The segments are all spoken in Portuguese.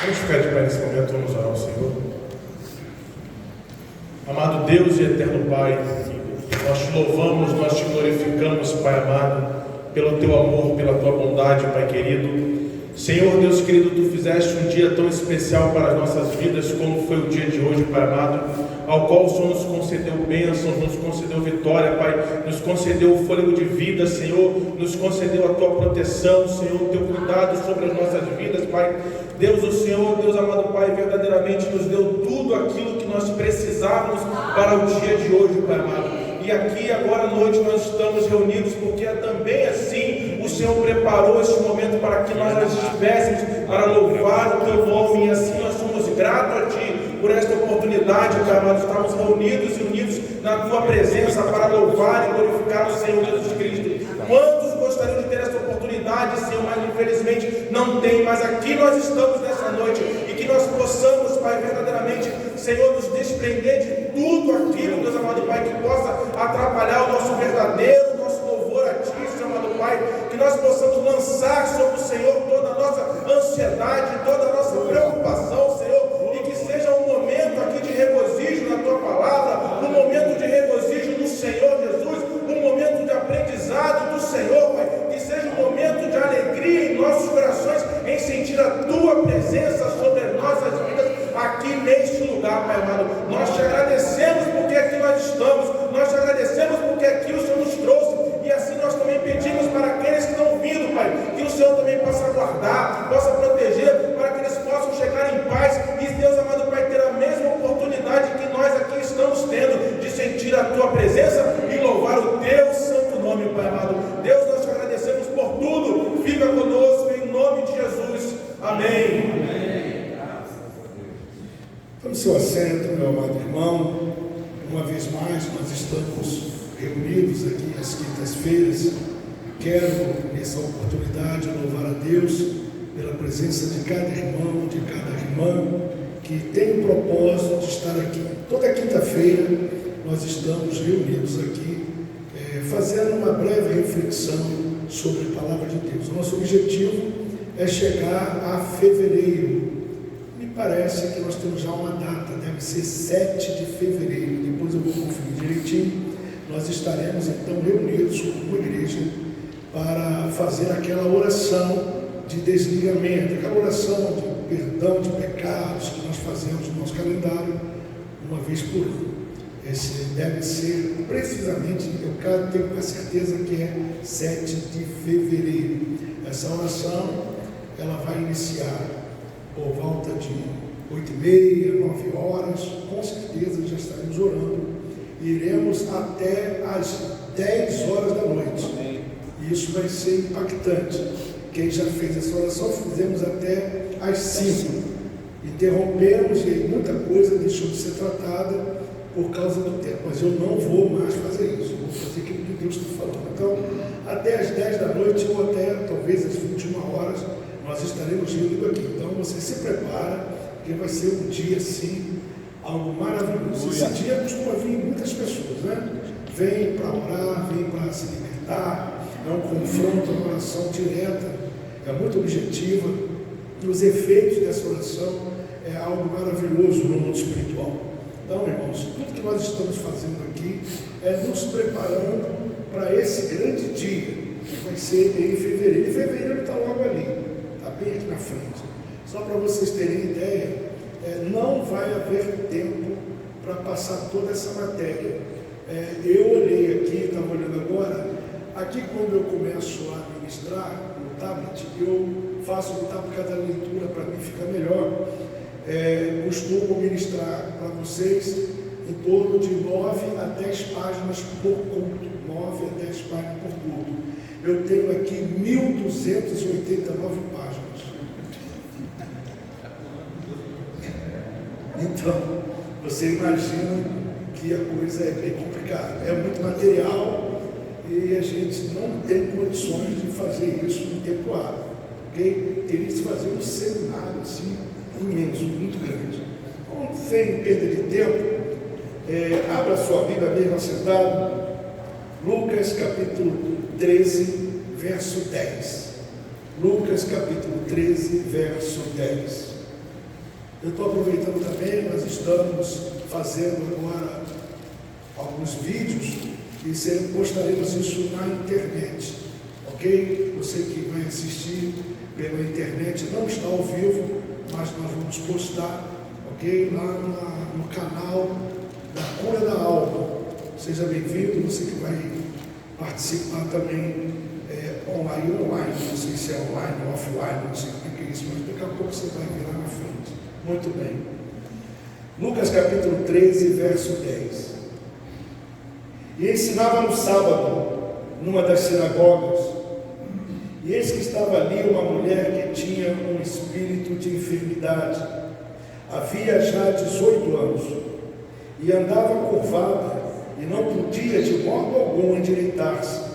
Vamos ficar de pé nesse momento, vamos orar ao Senhor. Amado Deus e eterno Pai, nós te louvamos, nós te glorificamos, Pai amado, pelo teu amor, pela tua bondade, Pai querido. Senhor Deus querido, tu fizeste um dia tão especial para as nossas vidas, como foi o dia de hoje, Pai amado, ao qual o Senhor nos concedeu bênçãos, nos concedeu vitória, Pai, nos concedeu o fôlego de vida, Senhor, nos concedeu a tua proteção, Senhor, o teu cuidado sobre as nossas vidas, Pai. Deus, o Senhor, Deus amado Pai, verdadeiramente nos deu tudo aquilo que nós precisávamos para o dia de hoje, Pai amado. E aqui agora à noite nós estamos reunidos porque é também assim o Senhor preparou este momento para que nós estivéssemos para louvar o teu nome, e assim nós somos gratos a ti por esta oportunidade, Pai amado, estamos reunidos e unidos na tua presença para louvar e glorificar o Senhor Jesus Cristo. Quantos gostariam de ter essa oportunidade, Senhor, mas infelizmente não tem, mas aqui nós estamos nessa noite, e que nós possamos, Pai, verdadeiramente, Senhor, nos desprender de tudo aquilo, Deus amado Pai, que possa atrapalhar o nosso verdadeiro, nosso louvor a ti, Senhor amado Pai, que nós possamos lançar sobre o Senhor toda a nossa ansiedade, toda a nossa preocupação, Senhor, e que seja um momento aqui de regozijo na tua palavra, um momento de regozijo no Senhor Jesus, um momento de aprendizado do Senhor, Pai, que seja um momento de alegria em nossos corações, em sentir a tua presença sobre as nossas vidas, aqui neste lugar, Pai amado. Nós te agradecemos porque aqui nós estamos, nós te agradecemos porque aqui o Senhor nos trouxe, e assim nós também pedimos para aqueles que estão vindo, Pai, que o Senhor também possa guardar, possa proteger, para que eles possam chegar em paz, e Deus amado Pai, ter a mesma oportunidade que nós aqui estamos tendo, de sentir a tua presença e louvar o teu santo nome, Pai amado. Deus, nós te agradecemos por tudo, fica conosco em nome de Jesus, amém. Tome seu assento, meu amado irmão. Uma vez mais, nós estamos reunidos aqui às quintas-feiras. Quero, nessa oportunidade, louvar a Deus pela presença de cada irmão, de cada irmã, que tem o propósito de estar aqui. Toda quinta-feira, nós estamos reunidos aqui, fazendo uma breve reflexão sobre a palavra de Deus. Nosso objetivo é chegar a fevereiro. Parece que nós temos já uma data, deve ser 7 de fevereiro, depois eu vou conferir direitinho. Nós estaremos então reunidos como igreja para fazer aquela oração de desligamento, aquela oração de perdão de pecados que nós fazemos no nosso calendário uma vez por ano. Esse deve ser precisamente, eu tenho a certeza que é 7 de fevereiro. Essa oração, ela vai iniciar por volta de 8h30, 9 horas, com certeza já estaremos orando, e iremos até as 10 horas da noite. E isso vai ser impactante. Quem já fez essa oração, fizemos até as 5. Interrompemos e muita coisa deixou de ser tratada por causa do tempo, mas eu não vou mais fazer isso, eu vou fazer aquilo que Deus está falando. Então, até as 10 da noite ou até talvez as 21 horas, nós estaremos reunidos aqui. Então você se prepara, porque vai ser um dia assim, algo maravilhoso. Esse dia costuma vir muitas pessoas, né? Vem para orar, vem para se libertar, é um confronto, uma oração direta, é muito objetiva, e os efeitos dessa oração é algo maravilhoso no mundo espiritual. Então, irmãos, tudo que nós estamos fazendo aqui é nos preparando para esse grande dia, que vai ser em fevereiro. E fevereiro está logo ali, está bem aqui na frente. Só para vocês terem ideia, não vai haver tempo para passar toda essa matéria. Eu olhei aqui, estava olhando agora, aqui quando eu começo a ministrar no tablet, eu faço botar por cada leitura para mim ficar melhor. Costumo ministrar para vocês em torno de 9 a 10 páginas por culto. 9 a 10 páginas por culto. Eu tenho aqui 1.289 páginas. Então, você imagina que a coisa é bem complicada. É muito material e a gente não tem condições de fazer isso em tempo hábil. Okay? Teria que fazer um seminário assim, imenso, muito grande. Então, sem perda de tempo, abra sua Bíblia mesmo sentado. Lucas capítulo 13, verso 10. Lucas capítulo 13, verso 10. Eu estou aproveitando também, nós estamos fazendo agora alguns vídeos e postaremos isso na internet, ok? Você que vai assistir pela internet, não está ao vivo, mas nós vamos postar, ok? Lá no canal da Cura da Alma. Seja bem-vindo, você que vai participar também online, não sei se é online ou offline, não sei o que é isso, mas daqui a pouco você vai ver lá na frente. Muito bem. Lucas capítulo 13, verso 10. E ensinava no sábado, numa das sinagogas, e eis que estava ali uma mulher que tinha um espírito de enfermidade, havia já 18 anos, e andava curvada, e não podia de modo algum endireitar-se.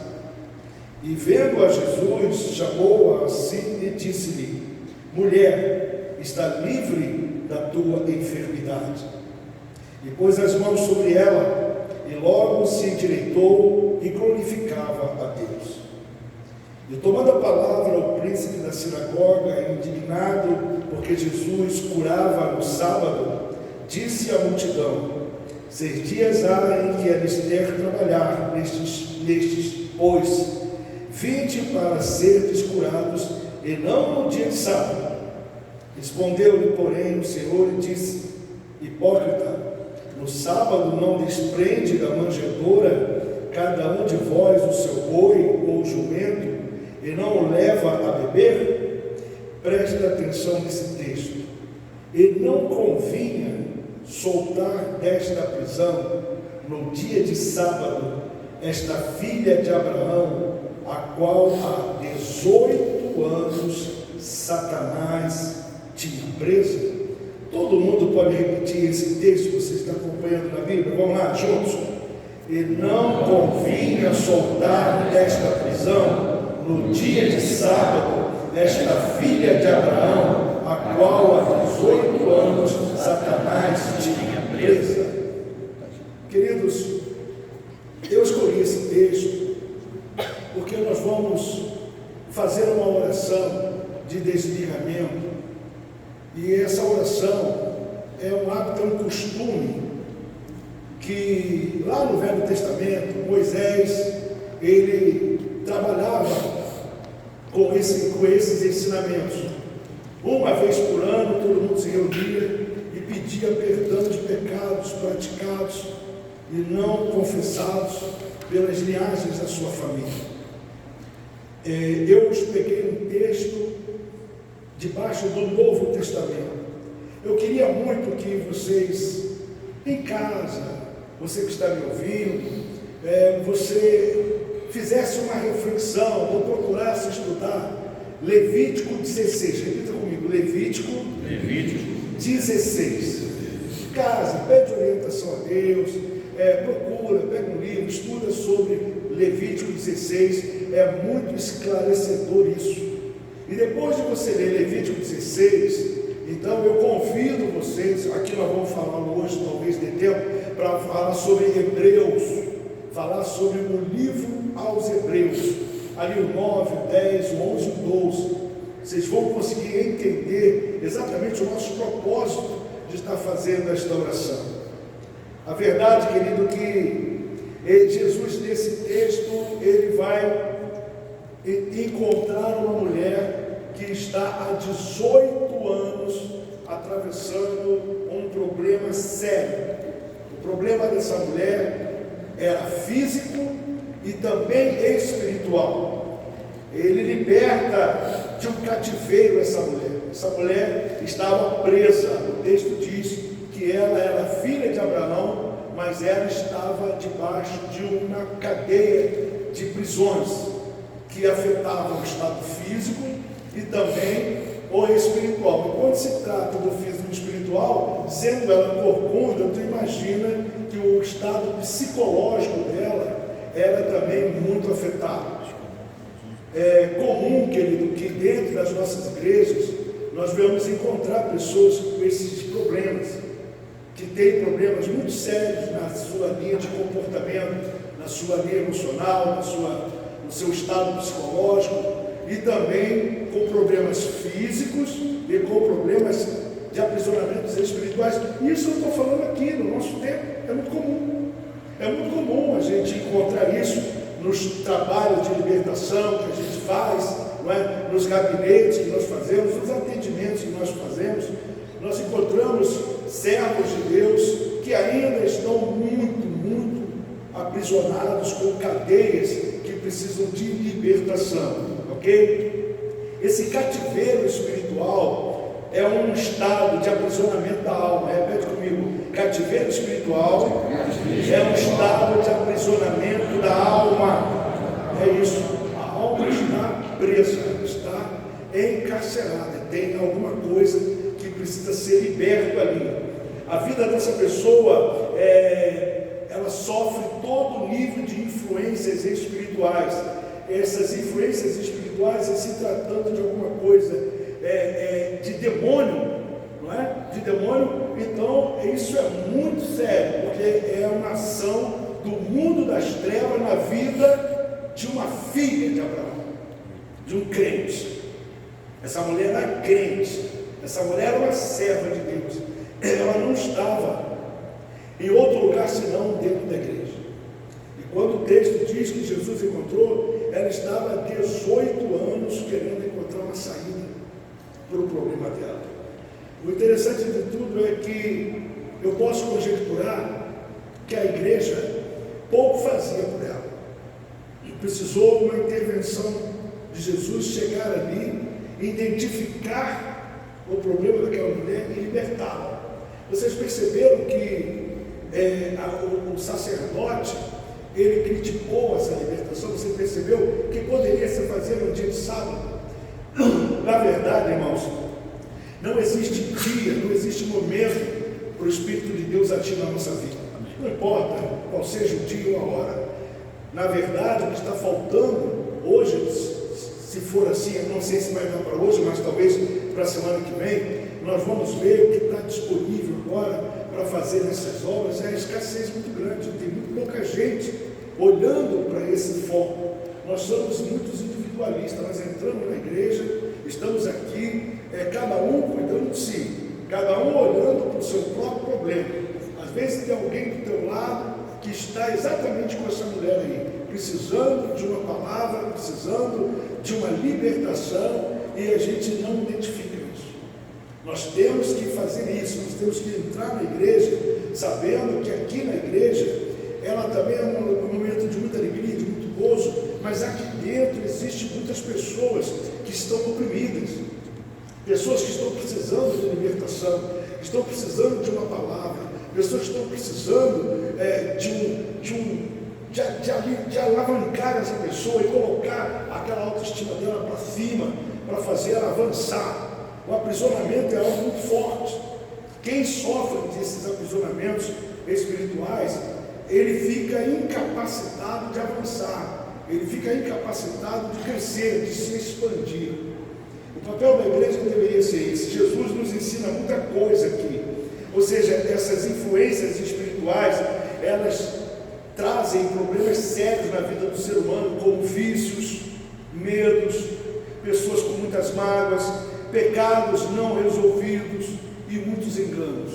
E vendo a Jesus, chamou-a assim e disse-lhe: mulher, está livre da tua enfermidade. E pôs as mãos sobre ela, e logo se endireitou e glorificava a Deus. E tomando a palavra, o príncipe da sinagoga, indignado porque Jesus curava no sábado, disse à multidão: 6 dias há em que é mister trabalhar nestes, pois vinde para seres curados, e não no dia de sábado. Respondeu-lhe, porém, o Senhor e disse: hipócrita, no sábado não desprende da manjedoura cada um de vós o seu boi ou jumento, e não o leva a beber? Preste atenção nesse texto. E não convinha soltar desta prisão, no dia de sábado, esta filha de Abraão, a qual há 18 anos Satanás tinha presa. Todo mundo pode repetir esse texto, você está acompanhando na Bíblia? Vamos lá, juntos. E não convinha soltar desta prisão, no dia de sábado, esta filha de Abraão, a qual há 18 anos Satanás tinha presa. Queridos, eu escolhi esse texto porque nós vamos fazer uma oração de desligamento, e essa oração é um hábito, é um costume que lá no Velho Testamento Moisés ele trabalhava com esses ensinamentos. Uma vez por ano todo mundo se reunia e pedia perdão de pecados praticados e não confessados pelas linhagens da sua família. Eu peguei um texto debaixo do Novo Testamento. Eu queria muito que vocês, em casa, você que está me ouvindo, você fizesse uma reflexão ou procurasse estudar Levítico 16. Repita comigo, Levítico 16. Em casa, pede orientação a Deus, procura, pega um livro, estuda sobre Levítico 16, é muito esclarecedor isso. E depois de você ler Levítico 16, então eu convido vocês, aqui nós vamos falar hoje, talvez dê tempo, para falar sobre Hebreus, falar sobre o livro aos Hebreus, ali o 9, 10, 11 e 12. Vocês vão conseguir entender exatamente o nosso propósito de estar fazendo esta oração. A verdade, querido, que Jesus, nesse texto, ele vai encontrar uma mulher que está há 18 anos atravessando um problema sério. O problema dessa mulher era físico e também espiritual. Ele liberta de um cativeiro essa mulher. Essa mulher estava presa. O texto diz que ela era filha de Abraão, mas ela estava debaixo de uma cadeia de prisões que afetavam o estado físico e também o espiritual. E quando se trata do físico e espiritual, sendo ela corcunda, tu imagina que o estado psicológico dela era também muito afetado. É comum, querido, que dentro das nossas igrejas nós vamos encontrar pessoas com esses problemas, que têm problemas muito sérios na sua linha de comportamento, na sua linha emocional, no seu estado psicológico, e também com problemas físicos e com problemas de aprisionamentos espirituais. Isso eu estou falando aqui no nosso tempo, é muito comum. É muito comum a gente encontrar isso nos trabalhos de libertação que a gente faz, não é? Nos gabinetes que nós fazemos, nos atendimentos que nós fazemos. Nós encontramos servos de Deus que ainda estão muito aprisionados com cadeias que precisam de libertação, ok? Esse cativeiro espiritual é um estado de aprisionamento da alma. Repete comigo: cativeiro espiritual é um estado de aprisionamento da alma. É isso, a alma está presa, está encarcerada, tem alguma coisa que precisa ser liberto ali. A vida dessa pessoa, ela sofre todo nível de influências espirituais. Essas influências espirituais, se tratando de alguma coisa de demônio, não é? De demônio, então isso é muito sério, porque é uma ação do mundo das trevas na vida de uma filha de Abraão, de um crente. Essa mulher era crente, essa mulher era uma serva de Deus, ela não estava em outro lugar senão dentro da igreja. E quando o texto diz que Jesus encontrou, ela estava há 18 anos querendo encontrar uma saída para o problema dela. O interessante de tudo é que eu posso conjecturar que a igreja pouco fazia por ela. E precisou uma intervenção de Jesus chegar ali, identificar o problema daquela mulher e libertá-la. Vocês perceberam que o sacerdote, ele criticou essa libertação? Você percebeu que poderia se fazer no dia de sábado? Na verdade, irmãos, não existe dia, não existe momento para o Espírito de Deus agir na nossa vida. Não importa qual seja o dia ou a hora. Na verdade, o que está faltando hoje, se for assim, eu não sei se vai dar para hoje, mas talvez para a semana que vem, nós vamos ver o que está disponível agora para fazer essas obras. É a escassez muito grande, tem muito pouca gente olhando para esse foco. Nós somos muitos individualistas, nós entramos na igreja, estamos aqui, cada um cuidando de si, cada um olhando para o seu próprio problema. Às vezes tem alguém do teu lado que está exatamente com essa mulher aí, precisando de uma palavra, precisando de uma libertação, e a gente não identifica isso. Nós temos que fazer isso, nós temos que entrar na igreja, sabendo que aqui na igreja, ela também é um momento de muita alegria, de muito gozo, mas aqui dentro existem muitas pessoas que estão oprimidas, pessoas que estão precisando de libertação, estão precisando de uma palavra, pessoas que estão precisando de alavancar essa pessoa e colocar aquela autoestima dela para cima, para fazer ela avançar. O aprisionamento é algo muito forte. Quem sofre desses aprisionamentos espirituais, ele fica incapacitado de avançar, ele fica incapacitado de crescer, de se expandir. O papel da igreja deveria ser esse. Jesus nos ensina muita coisa aqui, ou seja, essas influências espirituais, elas trazem problemas sérios na vida do ser humano, como vícios, medos, pessoas com muitas mágoas, pecados não resolvidos e muitos enganos.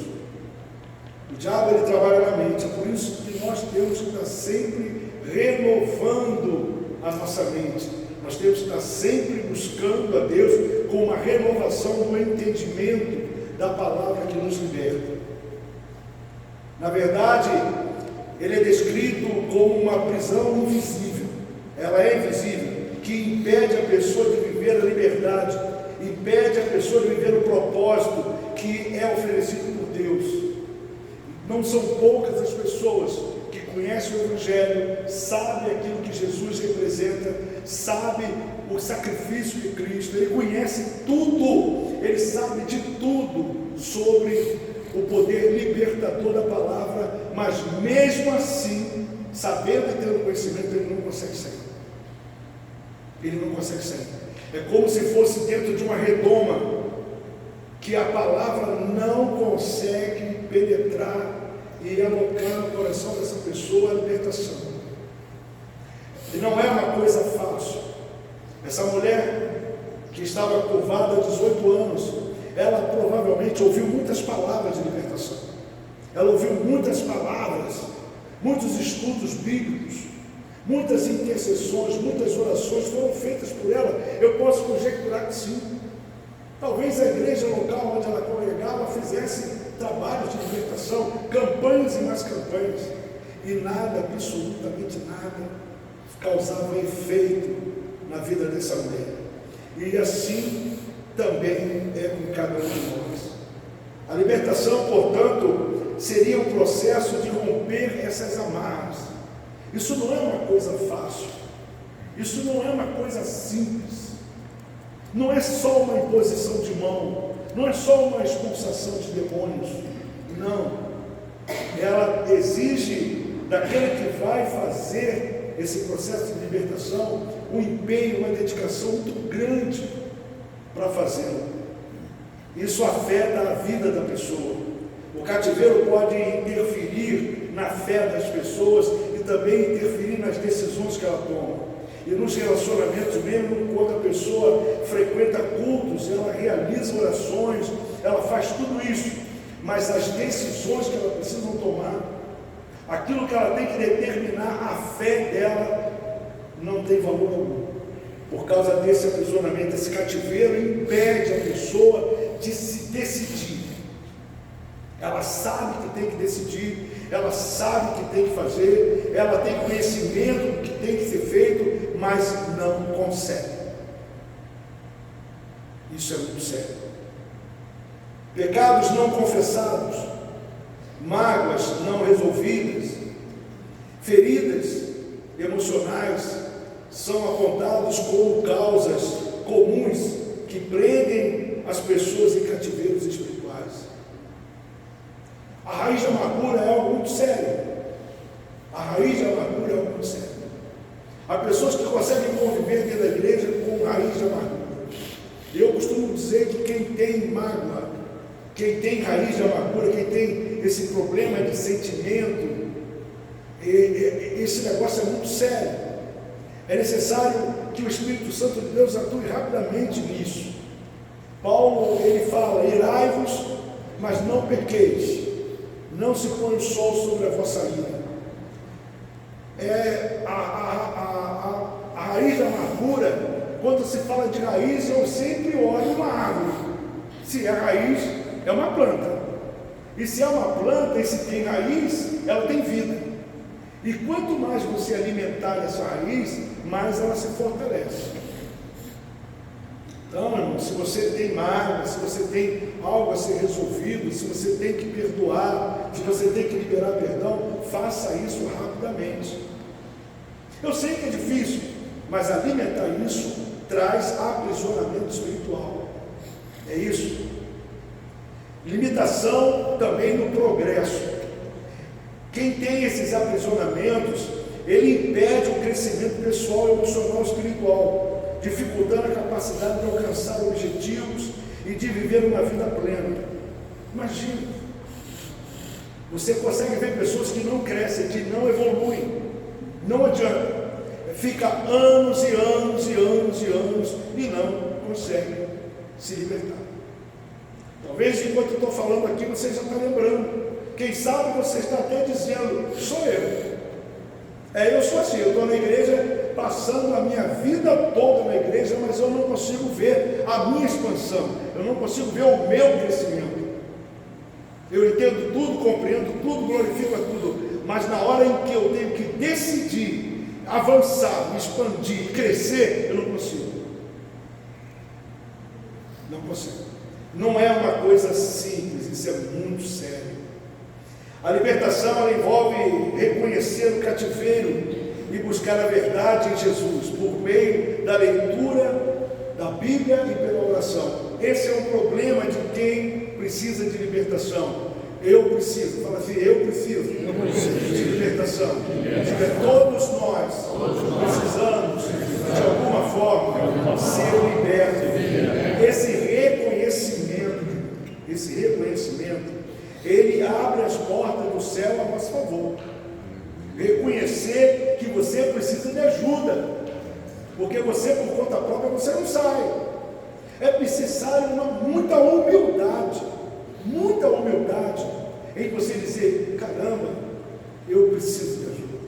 O diabo, ele trabalha na mente, é por isso que nós temos que estar sempre renovando a nossa mente. Nós temos que estar sempre buscando a Deus com uma renovação do entendimento da palavra que nos liberta. Na verdade, ele é descrito como uma prisão invisível. Ela é invisível, que impede a pessoa de viver a liberdade, impede a pessoa de viver o propósito que é oferecido por Deus. Não são poucas as pessoas que conhecem o Evangelho, sabem aquilo que Jesus representa, sabem o sacrifício de Cristo, ele conhece tudo, ele sabe de tudo sobre o poder libertador da palavra, mas mesmo assim, sabendo e tendo conhecimento, ele não consegue sair. Ele não consegue sair. É como se fosse dentro de uma redoma, que a palavra não consegue penetrar e alocar no coração dessa pessoa a libertação. E não é uma coisa fácil. Essa mulher que estava curvada há 18 anos, ela provavelmente Ruth ouviu muitas palavras de libertação. Ela ouviu muitas palavras, muitos estudos bíblicos, muitas intercessões, muitas orações foram feitas por ela. Eu posso conjecturar que sim. Talvez a igreja local onde ela congregava fizesse trabalhos de libertação, campanhas e mais campanhas, e nada, absolutamente nada, causava efeito na vida dessa mulher. E assim também é com cada um de nós. A libertação, portanto, seria um processo de romper essas amarras. Isso não é uma coisa fácil, isso não é uma coisa simples, não é só uma imposição de mão, não é só uma expulsação de demônios, não. Ela exige daquele que vai fazer esse processo de libertação um empenho, uma dedicação muito grande para fazê-lo. Isso afeta a vida da pessoa. O cativeiro pode interferir na fé das pessoas e também interferir nas decisões que ela toma. E nos relacionamentos, mesmo quando a pessoa frequenta cultos, ela realiza orações, ela faz tudo isso, mas as decisões que ela precisa tomar, aquilo que ela tem que determinar, a fé dela não tem valor algum. Por causa desse aprisionamento, esse cativeiro impede a pessoa de se decidir. Ela sabe que tem que decidir, ela sabe que tem que fazer, ela tem conhecimento do que tem que ser feito, mas não consegue. Isso é muito sério. Pecados não confessados, mágoas não resolvidas, feridas emocionais são apontados como causas comuns que prendem as pessoas em cativeiros espirituais. A raiz de amargura é algo muito sério. A raiz de amargura é algo muito sério. Há pessoas que conseguem conviver dentro da igreja com raiz de amargura. Eu costumo dizer que quem tem mágoa, quem tem raiz de amargura, quem tem esse problema de sentimento, esse negócio é muito sério. É necessário que o Espírito Santo de Deus atue rapidamente nisso. Paulo, ele fala: irai-vos, mas não pequeis, não se põe o sol sobre a vossa ira. A raiz da amargura, quando se fala de raiz, eu sempre olho uma árvore. Se é raiz, é uma planta. E se é uma planta e se tem raiz, ela tem vida. E quanto mais você alimentar essa raiz, mais ela se fortalece. Então, irmão, se você tem mágoa, se você tem algo a ser resolvido, se você tem que perdoar, se você tem que liberar perdão, faça isso rapidamente. Eu sei que é difícil, mas alimentar isso traz aprisionamento espiritual. É isso. Limitação também no progresso. Quem tem esses aprisionamentos, ele impede o crescimento pessoal, emocional, espiritual, dificultando a capacidade de alcançar objetivos e de viver uma vida plena. Imagina, você consegue ver pessoas que não crescem, que não evoluem, não adianta, fica anos e anos e anos e anos e não consegue se libertar. Talvez enquanto eu estou falando aqui, você já está lembrando. Quem sabe você está até dizendo: sou eu. Eu sou assim, eu estou na igreja, passando a minha vida toda na igreja, mas eu não consigo ver a minha expansão, eu não consigo ver o meu crescimento. Eu entendo tudo, compreendo tudo, glorifico a tudo, mas na hora em que eu tenho que decidir, avançar, me expandir, crescer, eu não consigo. Não consigo. Não é uma coisa simples, isso é muito sério. A libertação, ela envolve reconhecer o cativeiro e buscar a verdade em Jesus, por meio da leitura da Bíblia e pela oração. Esse é um problema de quem precisa de libertação. Eu preciso, fala assim, eu preciso de libertação. Diga, todos nós precisamos, de alguma forma, ser libertos. Esse reconhecimento, ele abre as portas do céu a nosso favor. Reconhecer que você precisa de ajuda, porque você, por conta própria, você não sai. É necessário muita humildade. em você dizer: caramba, eu preciso de ajuda.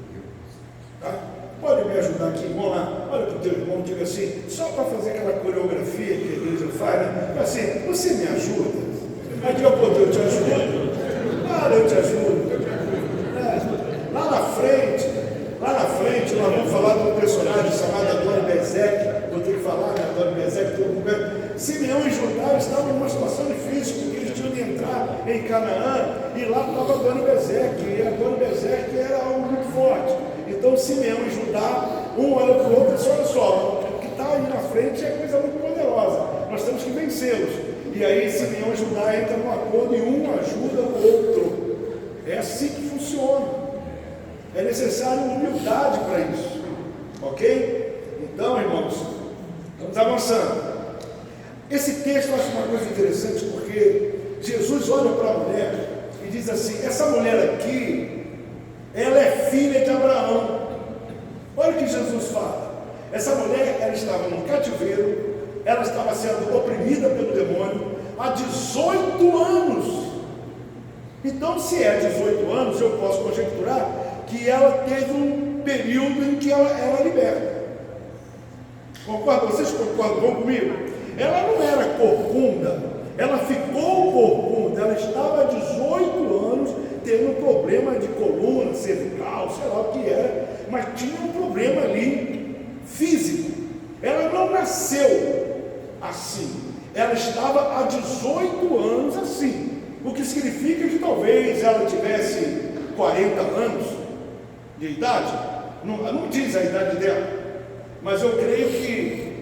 Tá? Pode me ajudar aqui, vamos lá, olha para o teu irmão, diga assim, só para fazer aquela coreografia que a igreja faz, né? Assim, você me ajuda? Aí diga: pô, eu te ajudo. Claro, eu te ajudo. Lá na frente, nós vamos falar de um personagem chamado Adoni Bezek. Vou ter que falar, né? Adoni Bezek, todo mundo. Simeão e Judá estavam numa situação difícil, porque eles tinham de entrar em Canaã, e lá estava Adoni Bezek, e Adoni Bezek era algo muito forte. Então Simeão e Judá, um olha para o outro e diz: olha só, o que está aí na frente é coisa muito poderosa, nós temos que vencê-los. E aí Simeão e Judá entram num acordo e um ajuda o outro. É assim que funciona. É necessário humildade para isso, ok? Então, irmãos, estamos avançando. Esse texto eu acho uma coisa interessante, porque Jesus olha para a mulher e diz assim: essa mulher aqui, ela é filha de Abraão. Olha o que Jesus fala. Essa mulher, ela estava no cativeiro, ela estava sendo oprimida pelo demônio há 18 anos. Então, se é 18 anos, eu posso conjecturar que ela teve um período em que ela era liberta. Concorda? Vocês concordam comigo? Ela não era corcunda, ela ficou corcunda, ela estava há 18 anos tendo um problema de coluna, cervical, sei lá o que era, mas tinha um problema ali físico. Ela não nasceu assim, ela estava há 18 anos assim, o que significa que talvez ela tivesse 40 anos de idade, não diz a idade dela, mas eu creio que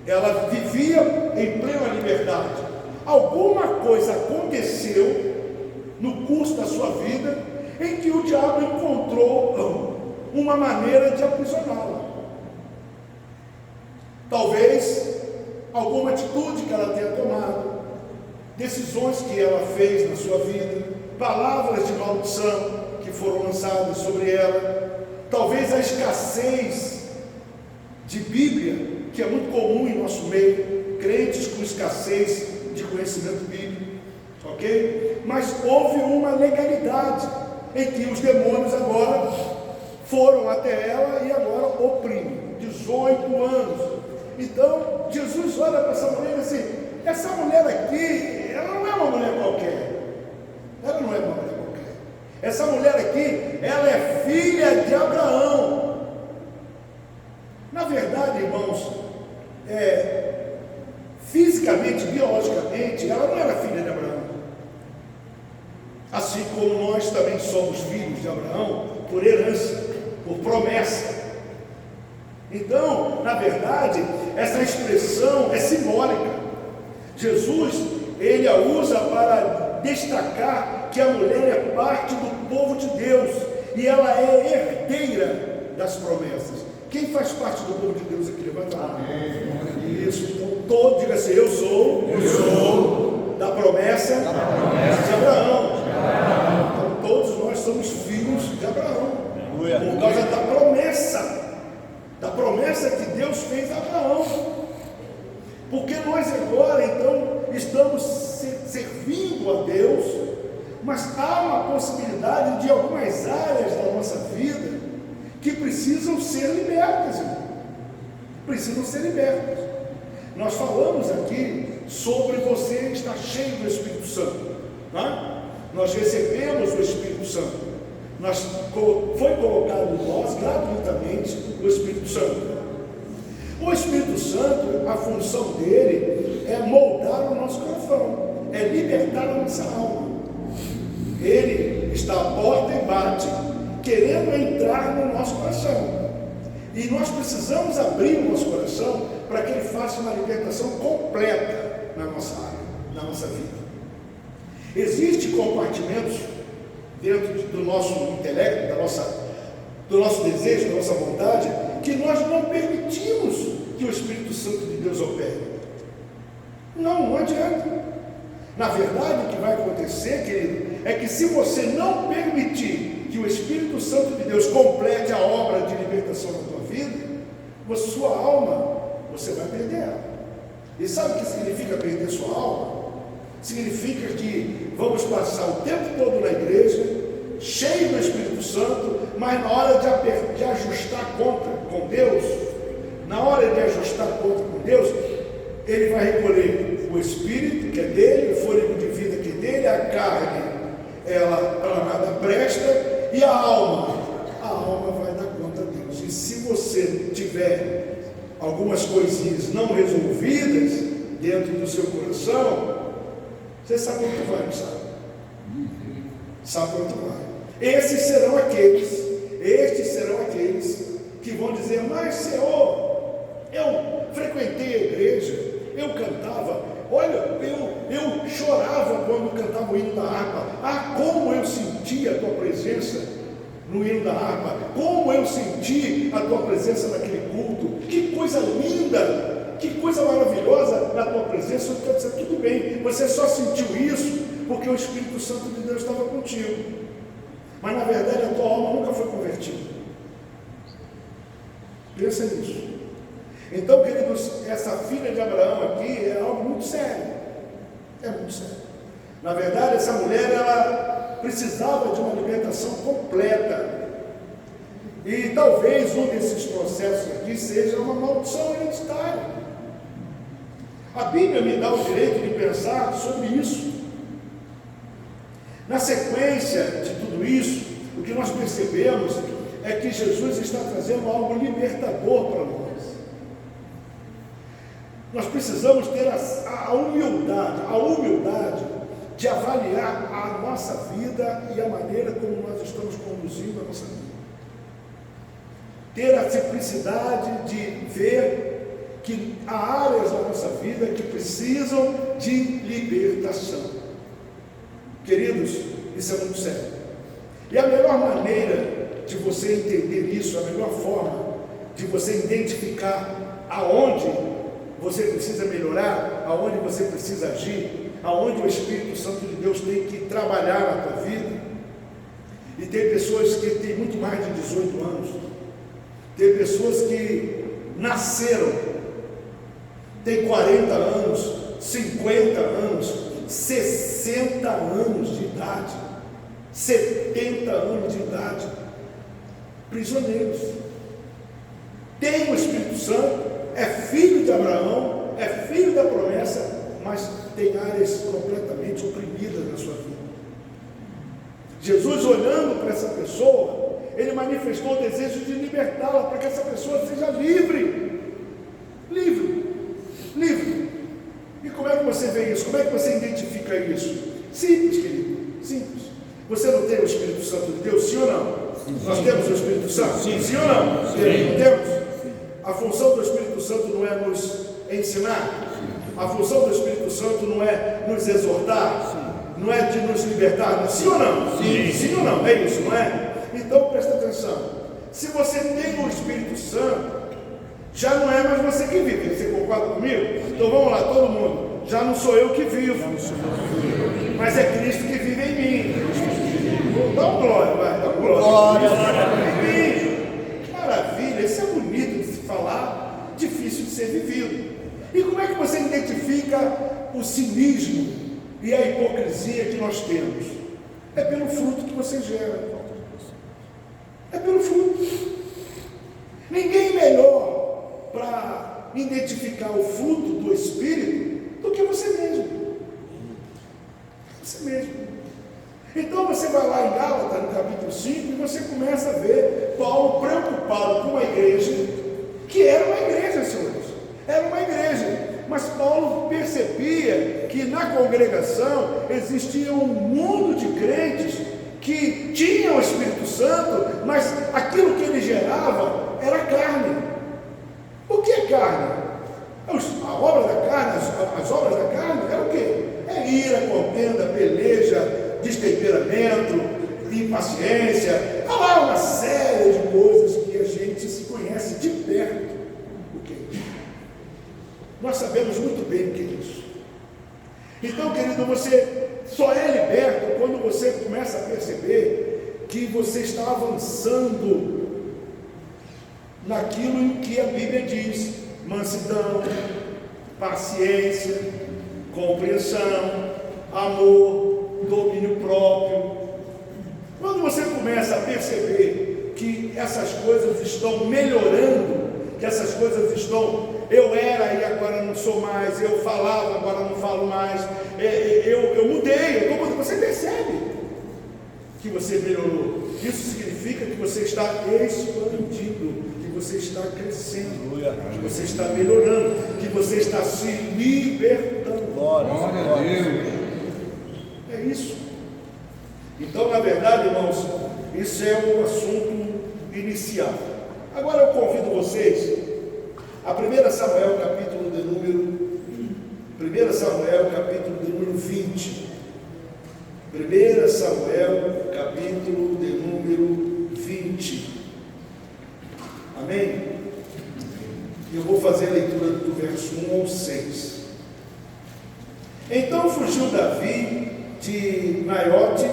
ela vivia em plena liberdade. Alguma coisa aconteceu no curso da sua vida em que o diabo encontrou uma maneira de aprisioná-la. Talvez alguma atitude que ela tenha tomado, decisões que ela fez na sua vida, palavras de maldição que foram lançadas sobre ela, talvez a escassez de Bíblia, que é muito comum em nosso meio, crentes com escassez de conhecimento bíblico, ok? Mas houve uma legalidade em que os demônios agora foram até ela e agora oprimem. 18 anos. Então Jesus olha para essa mulher e diz assim: essa mulher aqui, ela não é uma mulher qualquer. Ela não é uma mulher qualquer. Essa mulher aqui, ela é filha de Abraão. Na verdade, irmãos, fisicamente, biologicamente, ela não era filha de Abraão. Assim como nós também somos filhos de Abraão por herança, por promessa. Então, na verdade, essa expressão é simbólica. Jesus, ele a usa para destacar que a mulher é parte do povo de Deus e ela é herdeira das promessas. Quem faz parte do povo de Deus aqui? Levanta a mão. Isso, então todo, diga assim: eu sou da promessa de Abraão. Então todos nós somos filhos de Abraão, por causa da promessa que Deus fez a Abraão. Porque nós agora então estamos servindo a Deus, mas há uma possibilidade de algumas áreas da nossa vida que precisam ser libertas, irmão. Precisam ser libertas. Nós falamos aqui sobre você estar cheio do Espírito Santo, né? Nós recebemos o Espírito Santo. Foi colocado em nós gratuitamente o Espírito Santo. O Espírito Santo, a função dele é moldar o nosso coração, é libertar a nossa alma. Ele está à porta e bate, querendo entrar no nosso coração. E nós precisamos abrir o nosso coração para que ele faça uma libertação completa na nossa área, na nossa vida. Existem compartimentos dentro do nosso intelecto, do nosso desejo, da nossa vontade, que nós não permitimos que o Espírito Santo de Deus opere. Não adianta. Na verdade, o que vai acontecer, querido, é que se você não permitir que o Espírito Santo de Deus complete a obra de libertação na tua vida, sua alma, você vai perder ela. E sabe o que significa perder sua alma? significa que vamos passar o tempo todo na igreja, cheio do Espírito Santo, mas na hora de ajustar conta com Deus, na hora de ajustar conta com Deus, ele vai recolher o Espírito, que é dele, o fôlego de vida, que é dele, a carne, ela para nada presta, e a alma vai dar conta a Deus. E se você tiver algumas coisinhas não resolvidas dentro do seu coração, você sabe onde vai, não sabe? Sabe onde vai. Estes serão aqueles que vão dizer: mas Senhor, eu frequentei a igreja, eu cantava, olha, eu chorava quando cantava o hino da harpa. Como eu sentia a tua presença no hino da harpa, como eu senti a tua presença naquele culto, que coisa linda, que coisa maravilhosa na tua presença. Eu estou dizendo: tudo bem, você só sentiu isso porque o Espírito Santo de Deus estava contigo, mas na verdade a tua alma nunca foi convertida. Pensa nisso. Então, queridos, essa filha de Abraão aqui é algo muito sério. É muito sério. Na verdade, essa mulher, ela precisava de uma alimentação completa. E talvez um desses processos aqui seja uma maldição hereditária. A Bíblia me dá o direito de pensar sobre isso. Na sequência de tudo isso, o que nós percebemos é que Jesus está trazendo algo libertador para nós. Nós precisamos ter a humildade de avaliar a nossa vida e a maneira como nós estamos conduzindo a nossa vida. Ter a simplicidade de ver que há áreas da nossa vida que precisam de libertação. Queridos, isso é muito sério. E a melhor maneira de você entender isso, a melhor forma de você identificar aonde você precisa melhorar, aonde você precisa agir, aonde o Espírito Santo de Deus tem que trabalhar na tua vida. E tem pessoas que têm muito mais de 18 anos, tem pessoas que nasceram, tem 40 anos, 50 anos, 60 anos de idade, 70 anos de idade, prisioneiros. Tem o Espírito Santo, é filho de Abraão, é filho da promessa, mas tem áreas completamente oprimidas na sua vida. Jesus, olhando para essa pessoa, ele manifestou o desejo de libertá-la, para que essa pessoa seja livre. E como é que você vê isso? Como é que você identifica isso? Simples, querido, simples. Você não tem o Espírito Santo de Deus, sim ou não? Nós temos o Espírito Santo? Sim ou não? Sim. Não temos? A função do Espírito Santo não é nos ensinar? A função do Espírito Santo não é nos exortar? Não é de nos libertar? Sim ou não? Sim ou não? É isso, não é? Então presta atenção. Se você tem o Espírito Santo, já não é mais você que vive. Você concorda comigo? Então vamos lá, todo mundo. Já não sou eu que vivo, mas é Cristo que vive em mim. Dá um glória, vai, dá um glória. Maravilha, isso é bonito de se falar, difícil de ser vivido. E como é que você identifica o cinismo e a hipocrisia que nós temos? É pelo fruto que você gera. É pelo fruto. Ninguém melhor para identificar o fruto do Espírito do que você mesmo. Você mesmo. Então você vai lá em Gálatas, no capítulo 5, e você começa a ver Paulo preocupado com uma igreja, que era uma igreja, senhores. Era uma igreja. Mas Paulo percebia que na congregação existia um mundo de crentes que tinham o Espírito Santo, mas aquilo que ele gerava era carne. O que é carne? A obra da carne, as obras da carne eram o quê? É ira, contenda, peleja, destemperamento, impaciência. Há lá uma série de coisas que a gente se conhece de perto. Nós sabemos muito bem o que é isso. Então, querido, você só é liberto quando você começa a perceber que você está avançando naquilo em que a Bíblia diz: mansidão, paciência, compreensão, amor, domínio próprio. Quando você começa a perceber que essas coisas estão melhorando, que essas coisas estão, eu era e agora não sou mais, eu falava, agora não falo mais, eu mudei, você percebe que você melhorou. Isso significa que você está expandindo, que você está crescendo, que você está melhorando, que você está se libertando. Glória a Deus. É isso. Então, na verdade, irmãos, isso é um assunto inicial. Agora eu convido vocês a 1 Samuel, capítulo de número 20. 1 Samuel, capítulo de número 20. Amém? E eu vou fazer a leitura do verso 1 ao 6. Então fugiu Davi de Naiote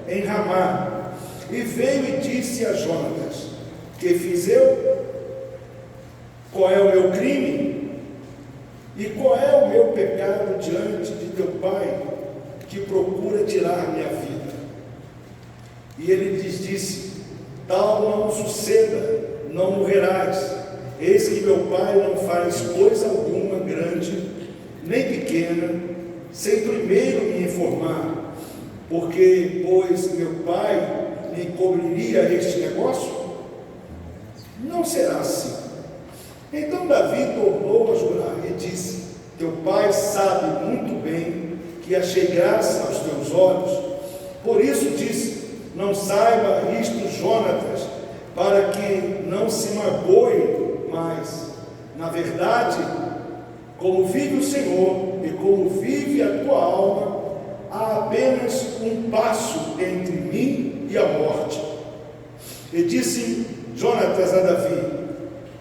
em Ramá, e veio e disse a Jonatas: que fiz eu? Qual é o meu crime? E qual é o meu pecado diante de teu pai, que procura tirar minha vida? E ele lhes disse: tal não suceda, não morrerás. Eis que meu pai não faz coisa alguma grande, nem pequena, sem primeiro me informar. Porque, pois, meu pai me encobriria este negócio? Não será assim. Então Davi tornou a jurar e disse: teu pai sabe muito bem que achei graça aos teus olhos. Por isso disse: não saiba isto Jonatas, para que não se magoe mais. Na verdade, como vive o Senhor e como vive a tua alma, há apenas um passo entre mim e a morte. E disse Jonatas a Davi: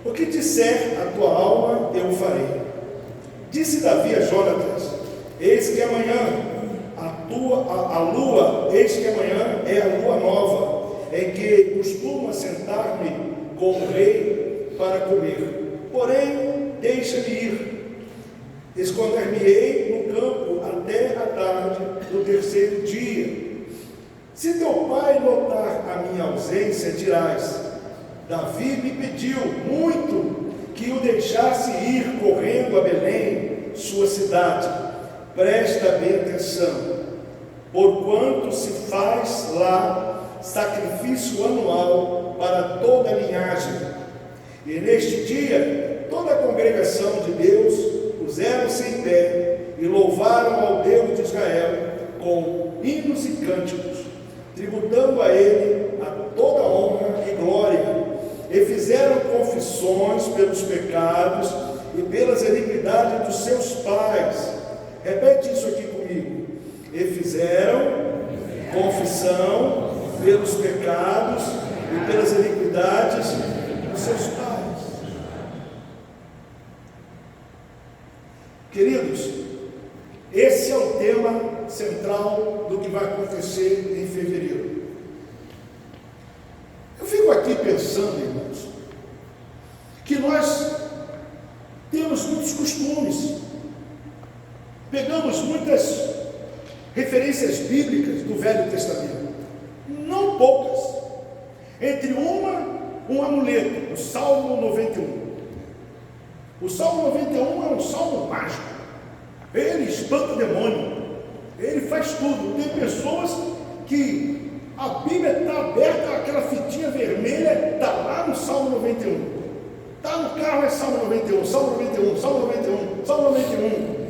o que disser a tua alma, eu farei. Disse Davi a Jonatas: eis que amanhã a lua, eis que amanhã é a lua nova, em que costumo assentar-me com o rei para comer. Porém, deixa-me ir. Esconder-me-ei no campo até a tarde do terceiro dia. Se teu pai notar a minha ausência, dirás: Davi me pediu muito que o deixasse ir correndo a Belém, sua cidade. Presta bem atenção, porquanto se faz lá sacrifício anual para toda a linhagem. E neste dia, toda a congregação de Deus puseram-se em pé e louvaram ao Deus de Israel com hinos e cânticos, tributando a ele a toda honra e glória, e fizeram confissões pelos pecados e pelas iniquidades dos seus pais. Repete isso aqui comigo. E fizeram confissão pelos pecados e pelas iniquidades dos seus pais. Queridos, esse é o tema central do que vai acontecer em fevereiro. Eu fico aqui pensando, irmãos, que nós temos muitos costumes, pegamos muitas referências bíblicas do Velho Testamento, não poucas, entre um amuleto, o Salmo 91. O Salmo 91 é um salmo mágico, ele espanta o demônio, ele faz tudo. Tem pessoas que a Bíblia está aberta, aquela fitinha vermelha está lá no Salmo 91, está no carro, é Salmo 91, Salmo 91, Salmo 91, Salmo 91.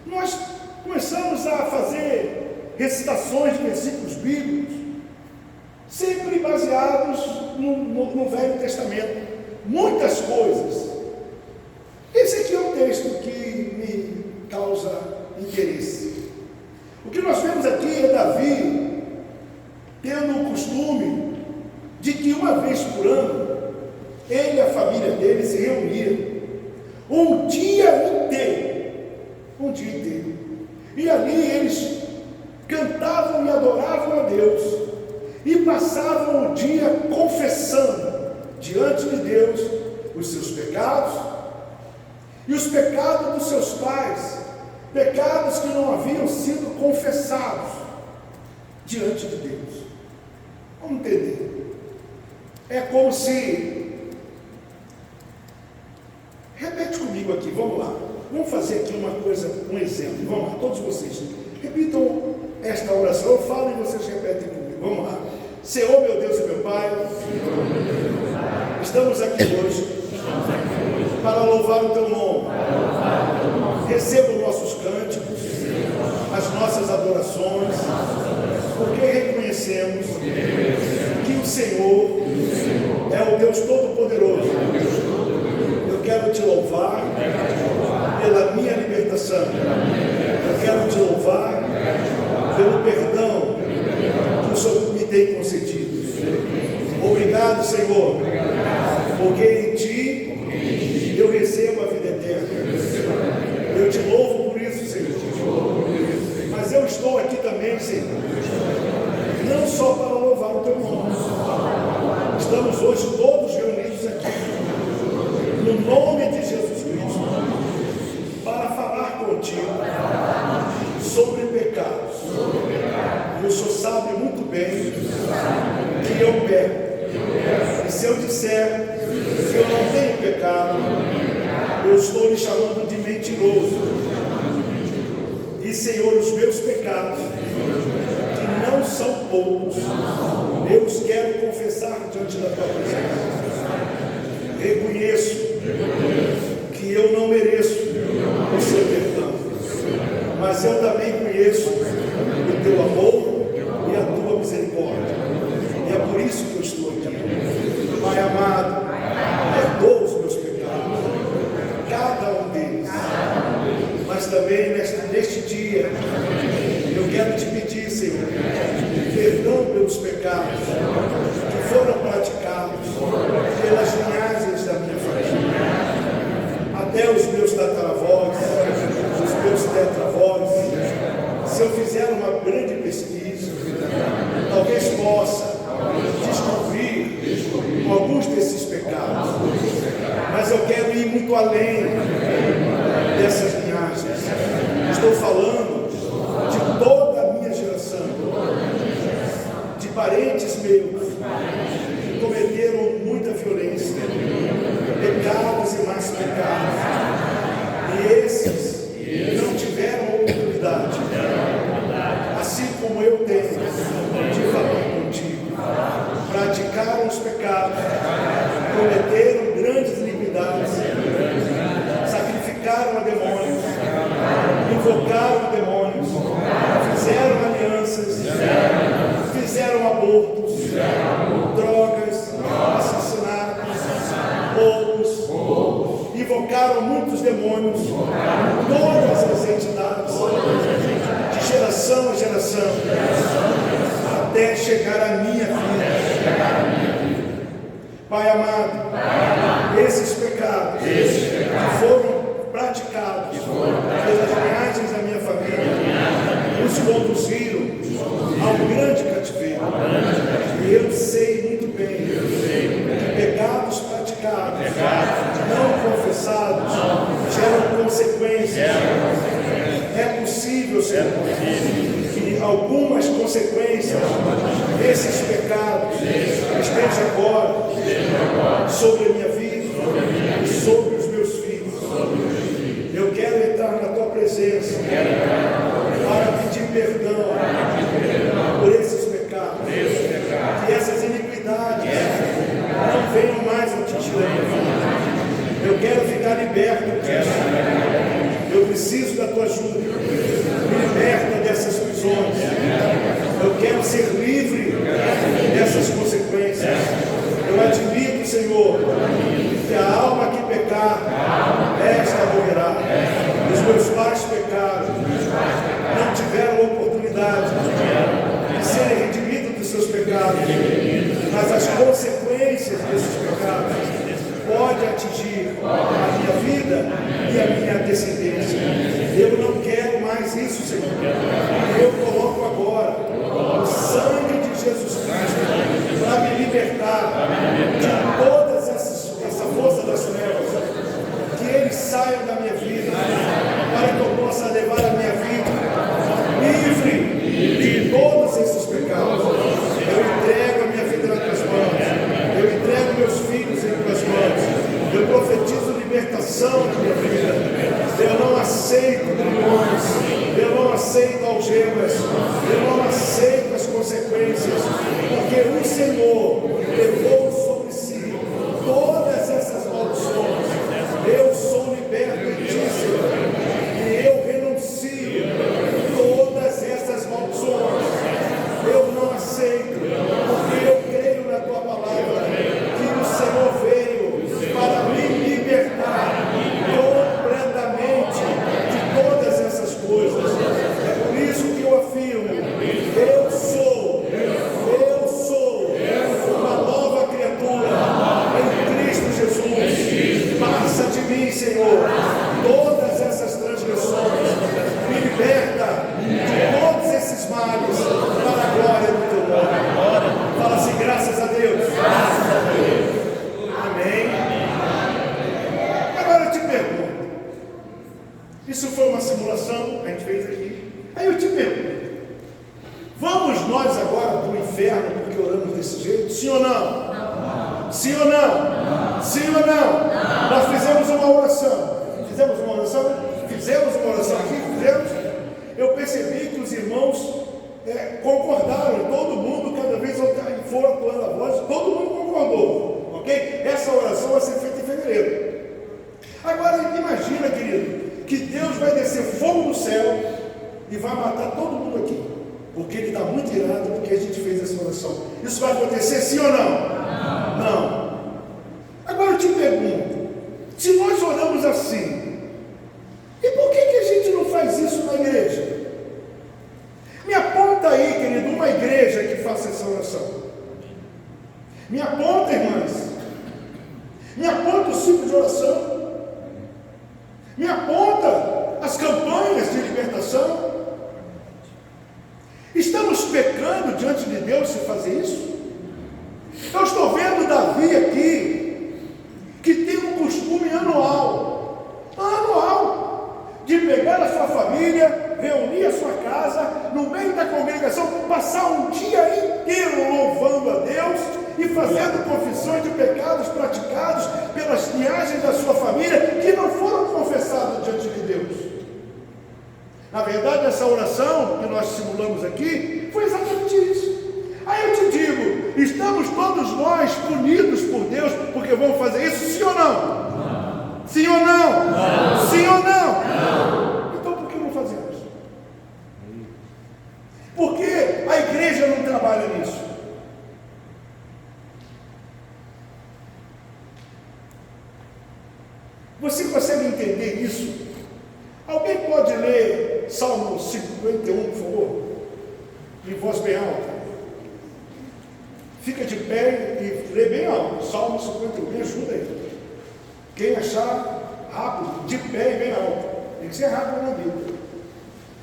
Nós começamos a fazer recitações de versículos bíblicos, sempre baseados no Velho Testamento, muitas coisas. Esse aqui é um texto que me causa interesse. O que nós vemos aqui é Davi tendo o costume de que uma vez por ano ele e a família dele se reuniam um dia inteiro, e ali eles cantavam e adoravam a Deus e passavam o dia confessando diante de Deus os seus pecados e os pecados dos seus pais. pecados que não haviam sido confessados diante de Deus. Vamos entender. É como se... Repete comigo aqui, vamos lá. Vamos fazer aqui uma coisa, um exemplo. Vamos lá, todos vocês. Repitam esta oração. Eu falo e vocês repetem comigo. Vamos lá. Senhor, meu Deus e meu Pai, estamos aqui hoje para louvar o Teu nome. Receba os nossos cânticos, as nossas adorações, porque reconhecemos que o Senhor é o Deus Todo-Poderoso. Eu quero Te louvar pela minha libertação. Eu quero Te louvar pelo perdão que o Senhor me tem concedido. Obrigado, Senhor, porque em Ti eu recebo a vida eterna. Eu Te louvo por isso, Senhor. Mas eu estou aqui também, Senhor, não só para louvar o Teu nome. Estamos hoje todos reunidos aqui, no nome de Jesus Cristo, para falar contigo sobre pecados. E o Senhor sabe muito bem que eu peco. E se eu disser que eu não tenho pecado, eu estou lhe chamando de mentiroso. E, Senhor, os meus pecados, que não são poucos, eu os quero confessar diante da Tua presença. Reconheço que eu não mereço o Seu perdão, mas eu também conheço o Teu amor e a Tua misericórdia. E é por isso que eu estou aqui. Pai amado, perdoa os meus pecados, cada um deles. Mas também neste dia, eu quero Te pedir, Senhor, perdão pelos pecados que foram praticados pelas linhagens da minha família, até os meus tataravós, os meus tetravós. Se eu fizer uma grande pesquisa, talvez possa descobrir alguns desses pecados, mas eu quero ir muito além dessas linhagens. Estou falando de toda a minha geração, de parentes meus que cometeram muita violência, pecados e mais pecados, e esses não tiveram oportunidade, assim como eu tenho, de falar contigo. Praticaram os pecados, cometeram grandes iniquidades, sacrificaram a demônios, invocaram demônios, fizeram alianças, fizeram abortos, drogas, assassinatos, roubos, invocaram muitos demônios, todas as entidades, de geração a geração, até chegar à minha vida. Pai amado, esses pecados que foram praticados pelas linhagens da minha família nos conduziram ao grande cativeiro. E eu sei muito bem que pecados praticados, não confessados, geram consequências. É possível, Senhor, que algumas consequências desses pecados estejam agora sobre a minha vida e sobre os meus filhos. Eu quero entrar na Tua presença para pedir perdão por esses pecados, que essas iniquidades não venham mais atingir a minha vida. Eu quero ficar liberto disso. Eu preciso da Tua ajuda. Me liberta dessas prisões. Eu quero ser livre dessas consequências. Eu admito, Senhor, que a alma que pecar pecados. Eu entrego a minha vida nas tuas mãos. Eu entrego meus filhos em tuas mãos. Eu profetizo libertação na minha vida. Eu não aceito grilhões. Eu não aceito algemas. Eu não aceito as consequências. Porque o Senhor levou sobre si todas essas maldições. Eu sou liberto em ti, Senhor. E eu renuncio todas essas maldições. Eu não aceito, porque eu creio na tua palavra, que o Senhor veio para me libertar completamente de todas essas coisas. É por isso que eu afirmo, eu sou uma nova criatura em Cristo Jesus. Passa de mim, Senhor, todas essas transgressões, me liberta de todos esses males, para a glória do teu nome. Fala assim, graças a Deus. Amém. Agora eu te pergunto, isso foi uma simulação que a gente fez aqui. Aí eu te pergunto, vamos nós agora para o inferno porque oramos desse jeito? Sim ou não? Sim ou não? Sim ou não? Nós fizemos uma oração. Fizemos uma oração? Fizemos uma oração aqui? Fizemos? Eu percebi que os irmãos concordaram, todo mundo, cada vez que for atuando a voz, todo mundo concordou, ok? Essa oração vai ser feita em fevereiro. Agora imagina, querido, que Deus vai descer fogo do céu e vai matar todo mundo aqui, porque Ele está muito irado porque a gente fez essa oração. Isso vai acontecer sim ou não? Não. Agora eu te pergunto, se nós oramos assim, e por que a gente não faz isso na igreja? Me aponta aí, querido, uma igreja que faça essa oração. Me aponta, irmãs. Me aponta o ciclo de oração. Me aponta as campanhas de libertação. Estamos pecando diante de Deus se fazer isso? Eu estou vendo Davi aqui, que tem um costume anual, de pegar a sua família, reunir a sua casa, no meio da congregação, passar um dia inteiro louvando a Deus e fazendo confissões de pecados praticados pelas linhagens da sua família que não foram confessados diante de Deus. Na verdade, essa oração que nós simulamos aqui foi exatamente isso. Aí eu te digo, estamos todos nós punidos por Deus porque vamos fazer isso, sim ou não? Sim ou não? Sim ou não? Então por que não fazemos? Por que a igreja não trabalha nisso? Você consegue entender isso? Alguém pode ler Salmo 51, por favor? Em voz bem alta. Fica de pé e lê bem alto. Salmo 51, me ajuda aí. Quem achar rápido, de pé e bem alto. Tem que ser rápido na Bíblia.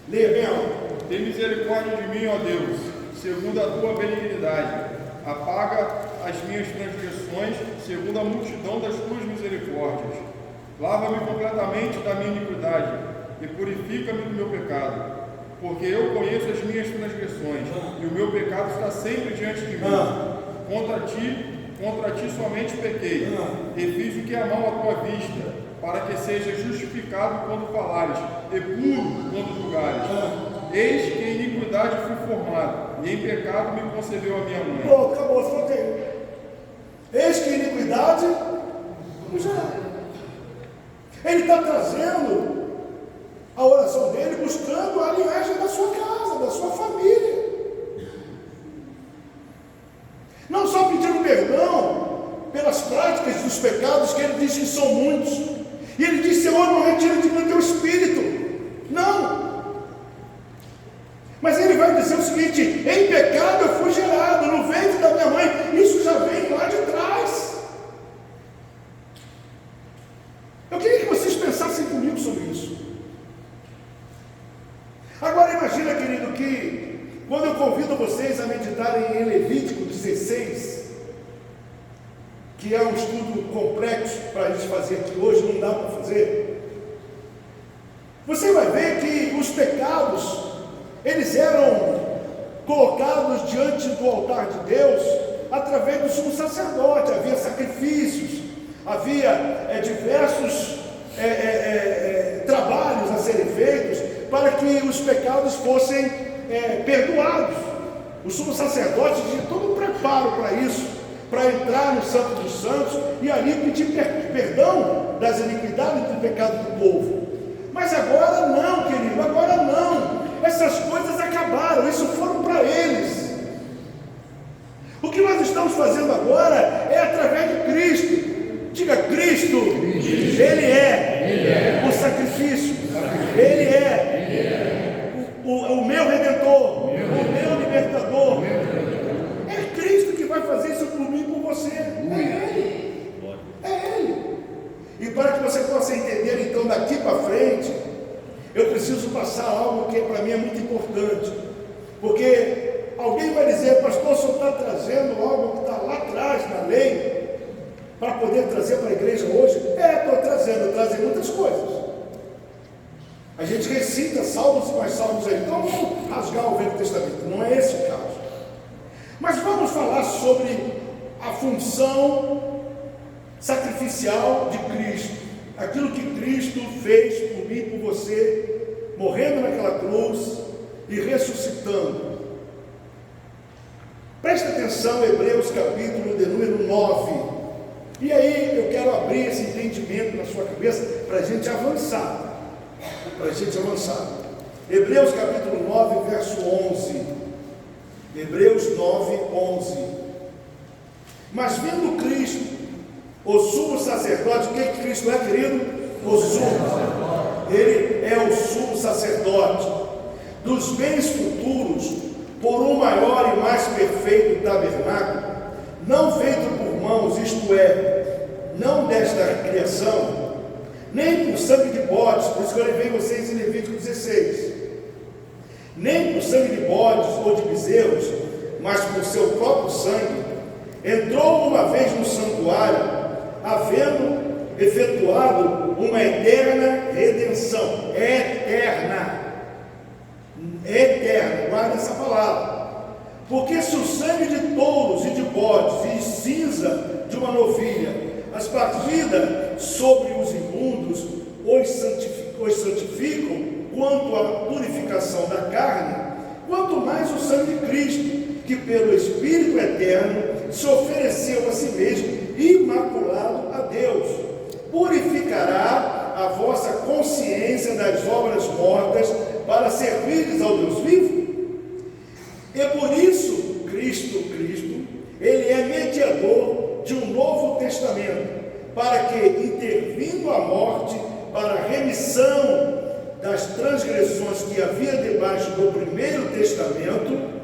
Leia bem alto. Tem misericórdia de mim, ó Deus, segundo a tua benignidade. Apaga as minhas transgressões, segundo a multidão das tuas misericórdias. Lava-me completamente da minha iniquidade e purifica-me do meu pecado. Porque eu conheço as minhas transgressões e o meu pecado está sempre diante de mim. Contra ti somente pequei, e fiz o que é mal à tua vista, para que seja justificado quando falares, e puro quando julgares. Eis que em iniquidade fui formado, e em pecado me concebeu a minha mãe. Pronto, acabou, faltei. Eis que em iniquidade fui gerado. Ele está trazendo a oração dele, buscando a linhagem da sua casa, da sua família. Não só pedindo perdão pelas práticas dos pecados, que ele diz que são muitos. E ele diz, Senhor, não retira de mim o teu espírito. Não. Mas ele vai dizer o seguinte, em pecado eu fui gerado, no ventre da minha mãe. Isso já vem lá de trás. Eu queria que vocês pensassem comigo sobre isso. Agora imagina, querido, que quando eu convido vocês a meditarem em Levítico 16, que é um estudo complexo para a gente fazer aqui hoje, não dá para fazer, você vai ver que os pecados, eles eram colocados diante do altar de Deus através do sumo sacerdote. Havia sacrifícios, havia diversos trabalhos a serem feitos para que os pecados fossem perdoados. O sumo sacerdote tinha todo um preparo para isso, para entrar no Santo dos Santos e ali pedir perdão das iniquidades e do pecado do povo. Mas agora não, querido, agora não. Essas coisas acabaram, isso foram para eles. O que nós estamos fazendo agora é através de Cristo. Diga, Cristo, Ele é o sacrifício, Ele é o meu Redentor, o meu libertador. É Cristo que vai fazer isso por mim e por você. É Ele. É Ele. E para que você possa entender, então, daqui para frente, eu preciso passar algo que para mim é muito importante. Porque alguém vai dizer, pastor, o senhor está trazendo algo que está lá atrás na lei, para poder trazer para a igreja hoje? Estou trazendo, eu trago muitas coisas. A gente recita salmos e mais salmos aí, então vamos rasgar o Velho Testamento, não é esse o caso. Mas vamos falar sobre a função sacrificial de Cristo, aquilo que Cristo fez por mim e por você, morrendo naquela cruz e ressuscitando. Presta atenção, Hebreus capítulo de número 9. E aí eu quero abrir esse entendimento na sua cabeça para a gente avançar. Hebreus capítulo 9, verso 11. Hebreus 9, 11. Mas vendo Cristo, o sumo sacerdote, o que Cristo é, querido? O sumo. Ele é o sumo sacerdote dos bens futuros, por um maior e mais perfeito tabernáculo, não feito por mãos, isto é, não desta criação, nem por sangue de bodes, por isso que eu levei vocês em Levítico 16, nem por sangue de bodes ou de bezerros, mas por seu próprio sangue, entrou uma vez no santuário, havendo efetuado uma eterna redenção, eterna, guarda essa palavra. Porque se o sangue de touros e de bodes e cinza de uma novilha, as partidas sobre os imundos, os santificam quanto à purificação da carne, quanto mais o sangue de Cristo, que pelo Espírito eterno se ofereceu a si mesmo, imaculado a Deus, purificará a vossa consciência das obras mortas, para servirdes ao Deus vivo. E por isso, Cristo, Ele é mediador de um novo testamento, para que, intervindo a morte, para a remissão das transgressões que havia debaixo do primeiro testamento,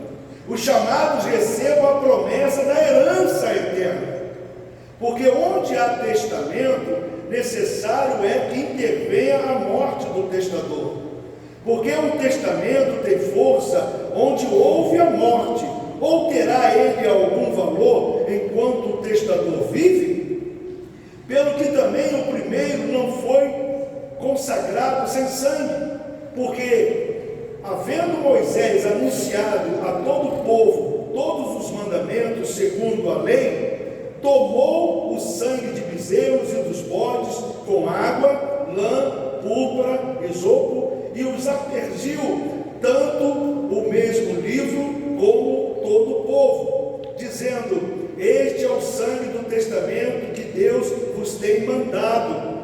os chamados recebam a promessa da herança eterna. Porque onde há testamento, necessário é que intervenha a morte do testador. Porque um testamento tem força onde houve a morte, ou terá ele algum valor enquanto o testador vive? Pelo que também o primeiro não foi consagrado sem sangue, porque, havendo Moisés anunciado a todo o povo todos os mandamentos segundo a lei, tomou o sangue de bezerros e dos bodes com água, lã, púrpura, esopo, e os aspergiu, tanto o mesmo livro como todo o povo, dizendo: este é o sangue do testamento que Deus vos tem mandado.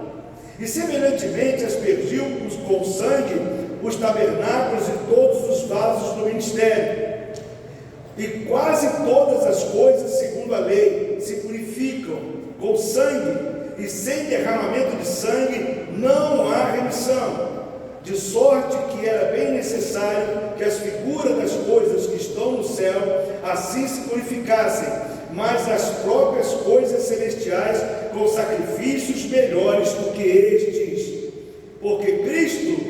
E semelhantemente aspergiu com sangue os tabernáculos e todos os vasos do ministério. E quase todas as coisas, segundo a lei, se purificam com sangue, e sem derramamento de sangue não há remissão. De sorte que era bem necessário que as figuras das coisas que estão no céu assim se purificassem, mas as próprias coisas celestiais com sacrifícios melhores do que estes. Porque Cristo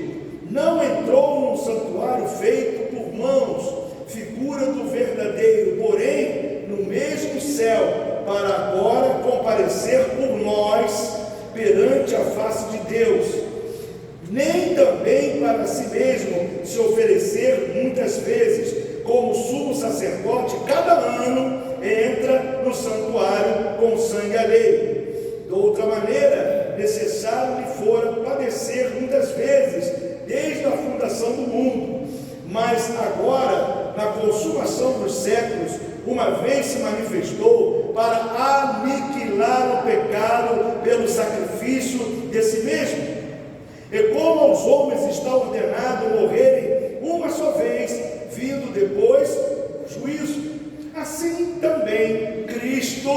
não entrou num santuário feito por mãos, figura do verdadeiro, porém no mesmo céu, para agora comparecer por nós perante a face de Deus. Nem também para si mesmo se oferecer muitas vezes como sumo sacerdote cada ano entra no santuário com sangue alheio. De outra maneira, necessário lhe fora padecer muitas vezes, desde a fundação do mundo. Mas agora, na consumação dos séculos, uma vez se manifestou para aniquilar o pecado pelo sacrifício de si mesmo. E como aos homens está ordenado morrerem uma só vez, vindo depois o juízo, assim também Cristo,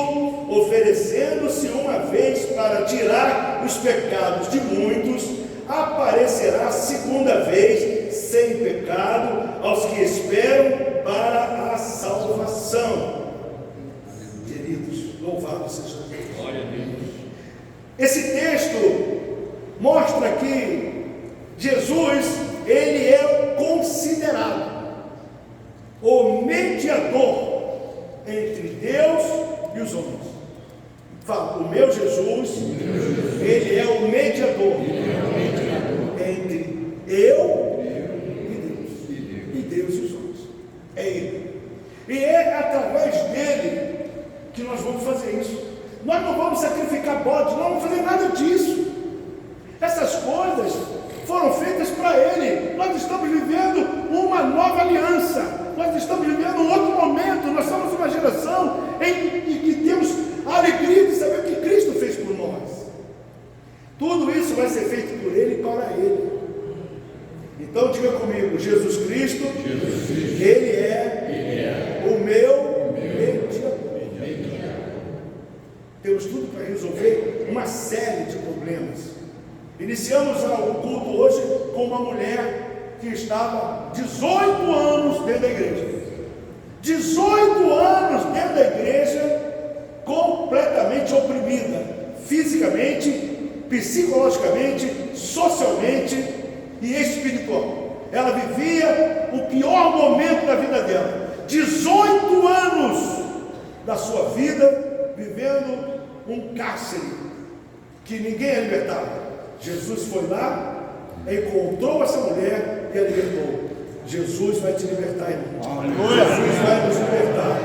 oferecendo-se uma vez para tirar os pecados de muitos, aparecerá segunda vez sem pecado aos que esperam para a salvação. Queridos, louvado seja Deus. Glória a Deus. Esse texto mostra que Jesus, ele é considerado o mediador entre Deus e os homens. Fala, o meu Jesus, ele é o mediador entre eu e Deus e os homens. É ele. E é através dele que nós vamos fazer isso. Nós não vamos sacrificar bodes, não vamos fazer nada disso. Essas coisas foram feitas para ele. Nós estamos vivendo uma nova aliança. Nós estamos vivendo um outro momento. Nós somos uma geração em que temos a alegria de saber o que Cristo fez por nós. Tudo isso vai ser feito por ele e para ele. Então diga comigo, Jesus Cristo, ele é o meu mediador. Temos tudo para resolver uma série de problemas. Iniciamos o culto hoje com uma mulher que estava 18 anos dentro da igreja. 18 anos dentro da igreja, completamente oprimida, fisicamente, psicologicamente, socialmente e espiritual. Ela vivia o pior momento da vida dela. 18 anos da sua vida vivendo um cárcere que ninguém a libertava. Jesus foi lá, encontrou essa mulher e a libertou. Jesus vai te libertar, irmão. Jesus vai nos libertar.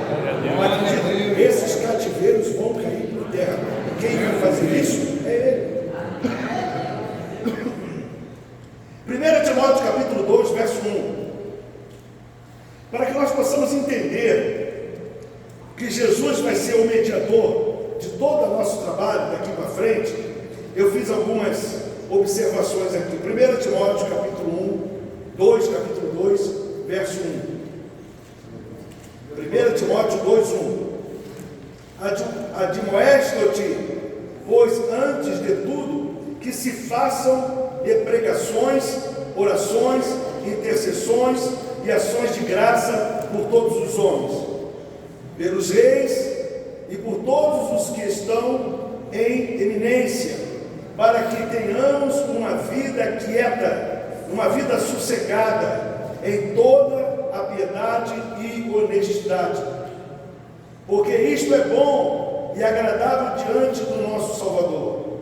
Mas esses cativeiros vão cair por terra. Quem vai fazer isso é ele. 1 Timóteo capítulo 2, verso 1. Para que nós possamos entender que Jesus vai ser o mediador de todo o nosso trabalho daqui para frente, eu fiz algumas observações aqui. 1 Timóteo capítulo 2, verso 1. 1 Timóteo 2, 1. Admoesto-te, pois antes de tudo, que se façam de pregações, orações, intercessões e ações de graça por todos os homens, pelos reis e por todos os que estão em eminência, para que tenhamos uma vida quieta, uma vida sossegada, em toda a piedade e honestidade. Porque isto é bom e agradável diante do nosso Salvador,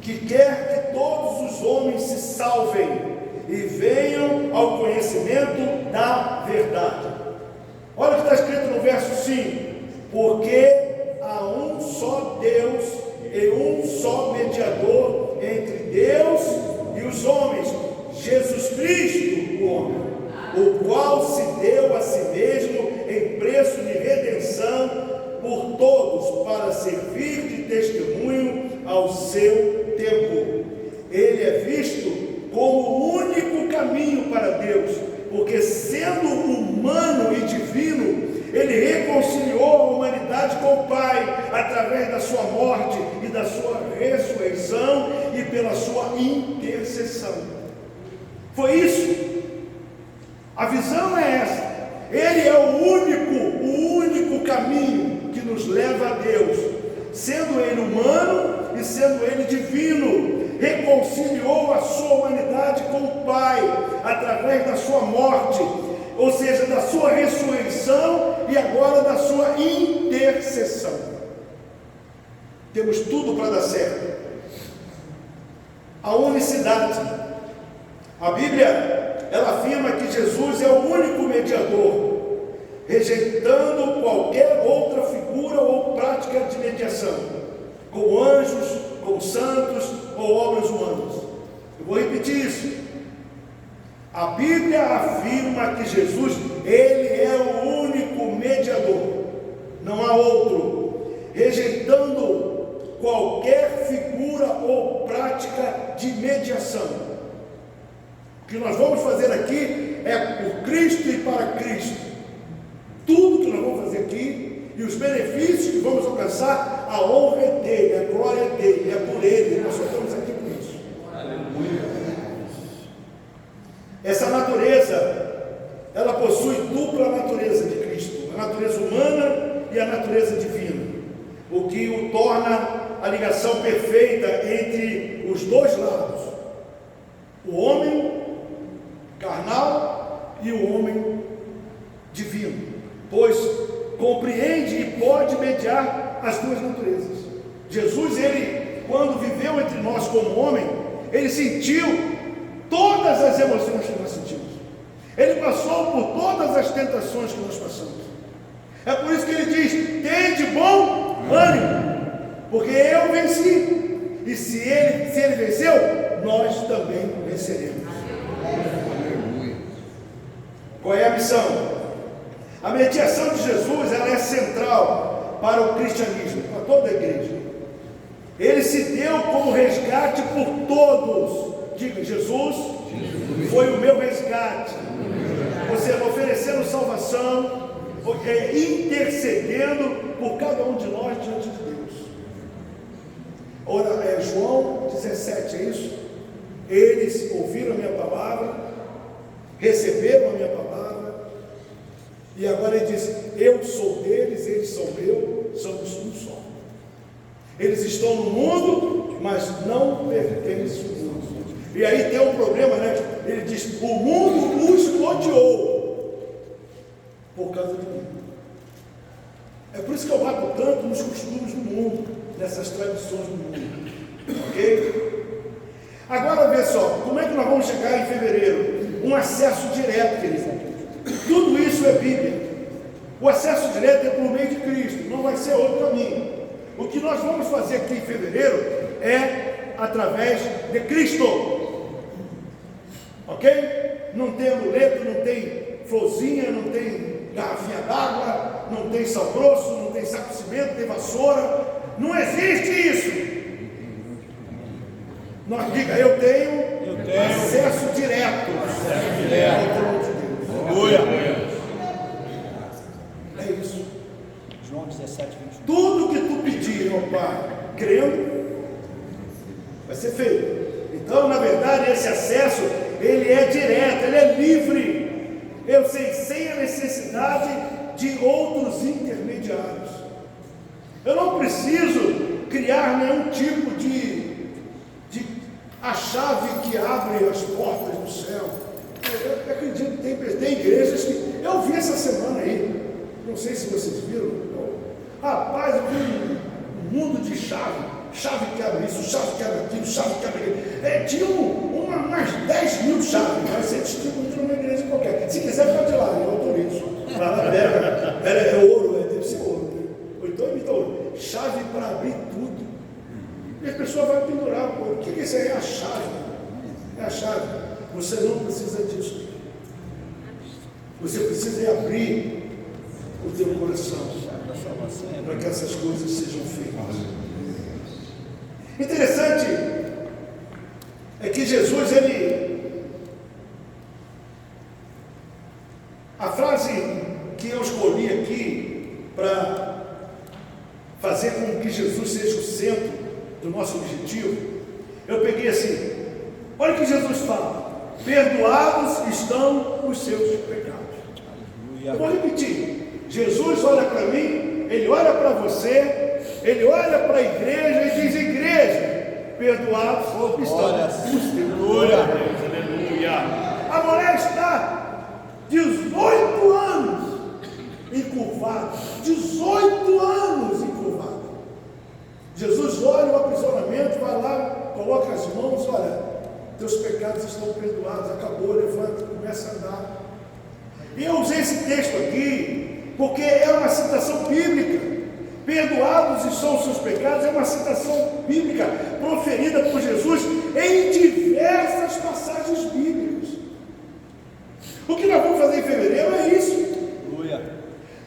que quer que todos os homens se salvem e venham ao conhecimento da verdade. Olha o que está escrito no verso 5: porque há um só Deus e um só mediador entre Deus e os homens, Jesus Cristo, o homem, o qual se deu a si mesmo em preço de redenção por todos, para servir de testemunho ao seu tempo. Ele é visto como o único caminho para Deus, porque sendo humano e divino, ele reconciliou a humanidade com o Pai, através da sua morte e da sua ressurreição e pela sua intercessão. Foi isso. A visão é essa. Ele é o único caminho que nos leva a Deus, sendo ele humano e sendo ele divino. Reconciliou a sua humanidade com o Pai, através da sua morte, ou seja, da sua ressurreição e agora da sua intercessão. Temos tudo para dar certo. A unicidade. A Bíblia, ela afirma que Jesus é o único mediador rejeitando qualquer outra figura ou prática de mediação, com anjos, com santos ou obras humanas. Eu vou repetir isso. A Bíblia afirma que Jesus, ele é o único mediador, não há outro, rejeitando qualquer figura ou prática de mediação. O que nós vamos fazer aqui é por Cristo e para Cristo. Tudo que nós vamos fazer aqui e os benefícios que vamos alcançar, a honra é dele, a glória é dele, é por ele. Nós só estamos aqui por isso. Aleluia. Essa natureza, ela possui dupla natureza de Cristo, a natureza humana e a natureza divina, o que o torna a ligação perfeita entre os dois lados, o homem carnal e o homem divino, pois compreende e pode mediar as duas naturezas. Jesus, ele, quando viveu entre nós como homem, ele sentiu todas as emoções que nós sentimos. Ele passou por todas as tentações que nós passamos. É por isso que ele diz: tende bom ânimo, porque eu venci. E se ele venceu, nós também venceremos. Qual é a missão? A mediação de Jesus, ela é central para o cristianismo, para toda a igreja. Ele se deu como resgate por todos. Diga: Jesus foi o meu resgate. Ou seja, oferecendo salvação, intercedendo por cada um de nós diante de Deus. Ora, João 17, é isso? Eles ouviram a minha palavra, receberam a minha palavra, e agora ele diz: eu sou deles, eles são meus, somos um só. Eles estão no mundo, mas não pertencem ao mundo. E aí tem um problema, né? Ele diz: o mundo os odiou por causa de mim. É por isso que eu bato tanto nos costumes do mundo, nessas tradições do mundo. Ok? Agora vê só, como é que nós vamos chegar em fevereiro? Um acesso direto, querido. Tudo isso é Bíblia. O acesso direto é por meio de Cristo, não vai ser outro caminho. O que nós vamos fazer aqui em fevereiro é através de Cristo. Ok? Não tem amuleto, não tem florzinha, não tem garrafinha d'água, não tem sal grosso, não tem saco de cimento, não tem vassoura. Não existe isso. Nós diga: eu tenho acesso direto ao trono de Deus. Aleluia. É isso. João 17, 21. Tudo que tu pedir ao Pai, crendo, vai ser feito. Então, na verdade, esse acesso, ele é direto, ele é livre. Eu sei, sem a necessidade de outros intermediários. Eu não preciso criar nenhum tipo de a chave que abre as portas do céu. Eu acredito que tem igrejas que eu vi essa semana aí. Não sei se vocês viram. Rapaz, eu vi um mundo de chave. Chave que abre isso, chave que abre aquilo, chave que abre aquilo. Tinha umas 10 mil chaves. Vai ser distribuído numa igreja qualquer. Se quiser, pode ir lá, eu autorizo. É ouro, deve ser ouro. Ou então imita ouro. Chave para abrir tudo. E a pessoa vai pendurar. O que é isso aí? É a chave. É a chave. Você não precisa disso. Você precisa abrir o teu coração para que essas coisas sejam feitas. Interessante é que Jesus, a frase que eu escolhi aqui para fazer com que Jesus seja o centro do nosso objetivo, eu peguei assim: olha o que Jesus fala: perdoados estão os seus pecados. Eu vou repetir. Jesus olha para mim, ele olha para você, ele olha para a igreja e diz: igreja, perdoados estão os teus pecados. Aleluia. A mulher está 18 anos encurvada, 18 anos encurvada. Jesus olha o aprisionamento, vai lá, coloca as mãos: olha, teus pecados estão perdoados, acabou, levanta, começa a andar. E eu usei esse texto aqui porque é uma citação bíblica. Perdoados são os seus pecados, é uma citação bíblica proferida por Jesus em diversas passagens bíblicas. O que nós vamos fazer em fevereiro é isso.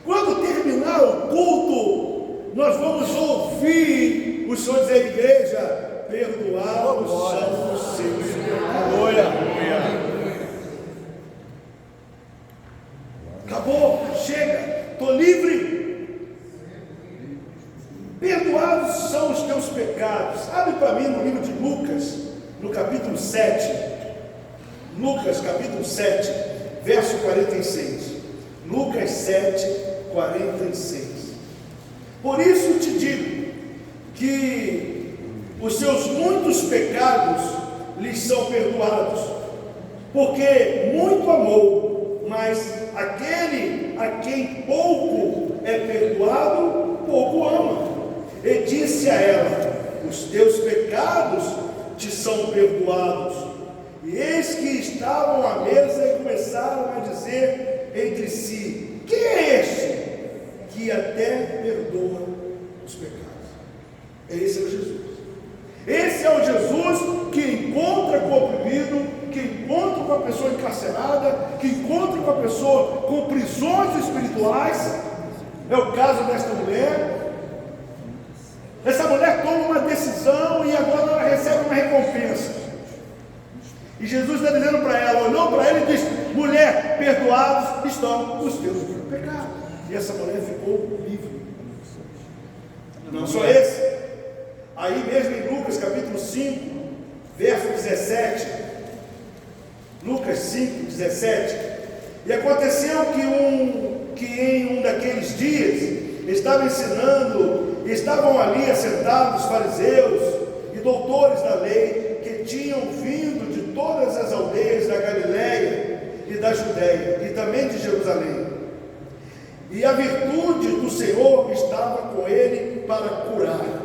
Quando terminar o culto, nós vamos ouvir o Senhor dizer à igreja: perdoados são os seus pecados. Acabou, chega, estou livre. Perdoados são os teus pecados. Abre para mim no livro de Lucas, no capítulo 7. Lucas, capítulo 7, verso 46. Lucas 7, 46. Por isso te digo que os seus muitos pecados lhes são perdoados, porque muito amou, mas aquele a quem pouco é perdoado, pouco ama. E disse a ela: os teus pecados te são perdoados. E eis que estavam à mesa e começaram a dizer entre si: quem é este que até perdoa os pecados? Esse é o Jesus. Esse é o Jesus que encontra com o oprimido, que encontra com a pessoa encarcerada, que encontra com a pessoa com prisões espirituais. É o caso desta mulher. Essa mulher toma uma decisão e agora ela recebe uma recompensa. E Jesus está dizendo para ela, olhou para ela e disse: mulher, perdoados estão os teus pecados. E essa mulher ficou livre. Não só esse. Aí mesmo em Lucas capítulo 5, verso 17. Lucas 5, 17. E aconteceu que em um daqueles dias estava ensinando, estavam ali assentados fariseus e doutores da lei, que tinham vindo de todas as aldeias da Galileia e da Judéia, e também de Jerusalém. E a virtude do Senhor estava com ele para curar.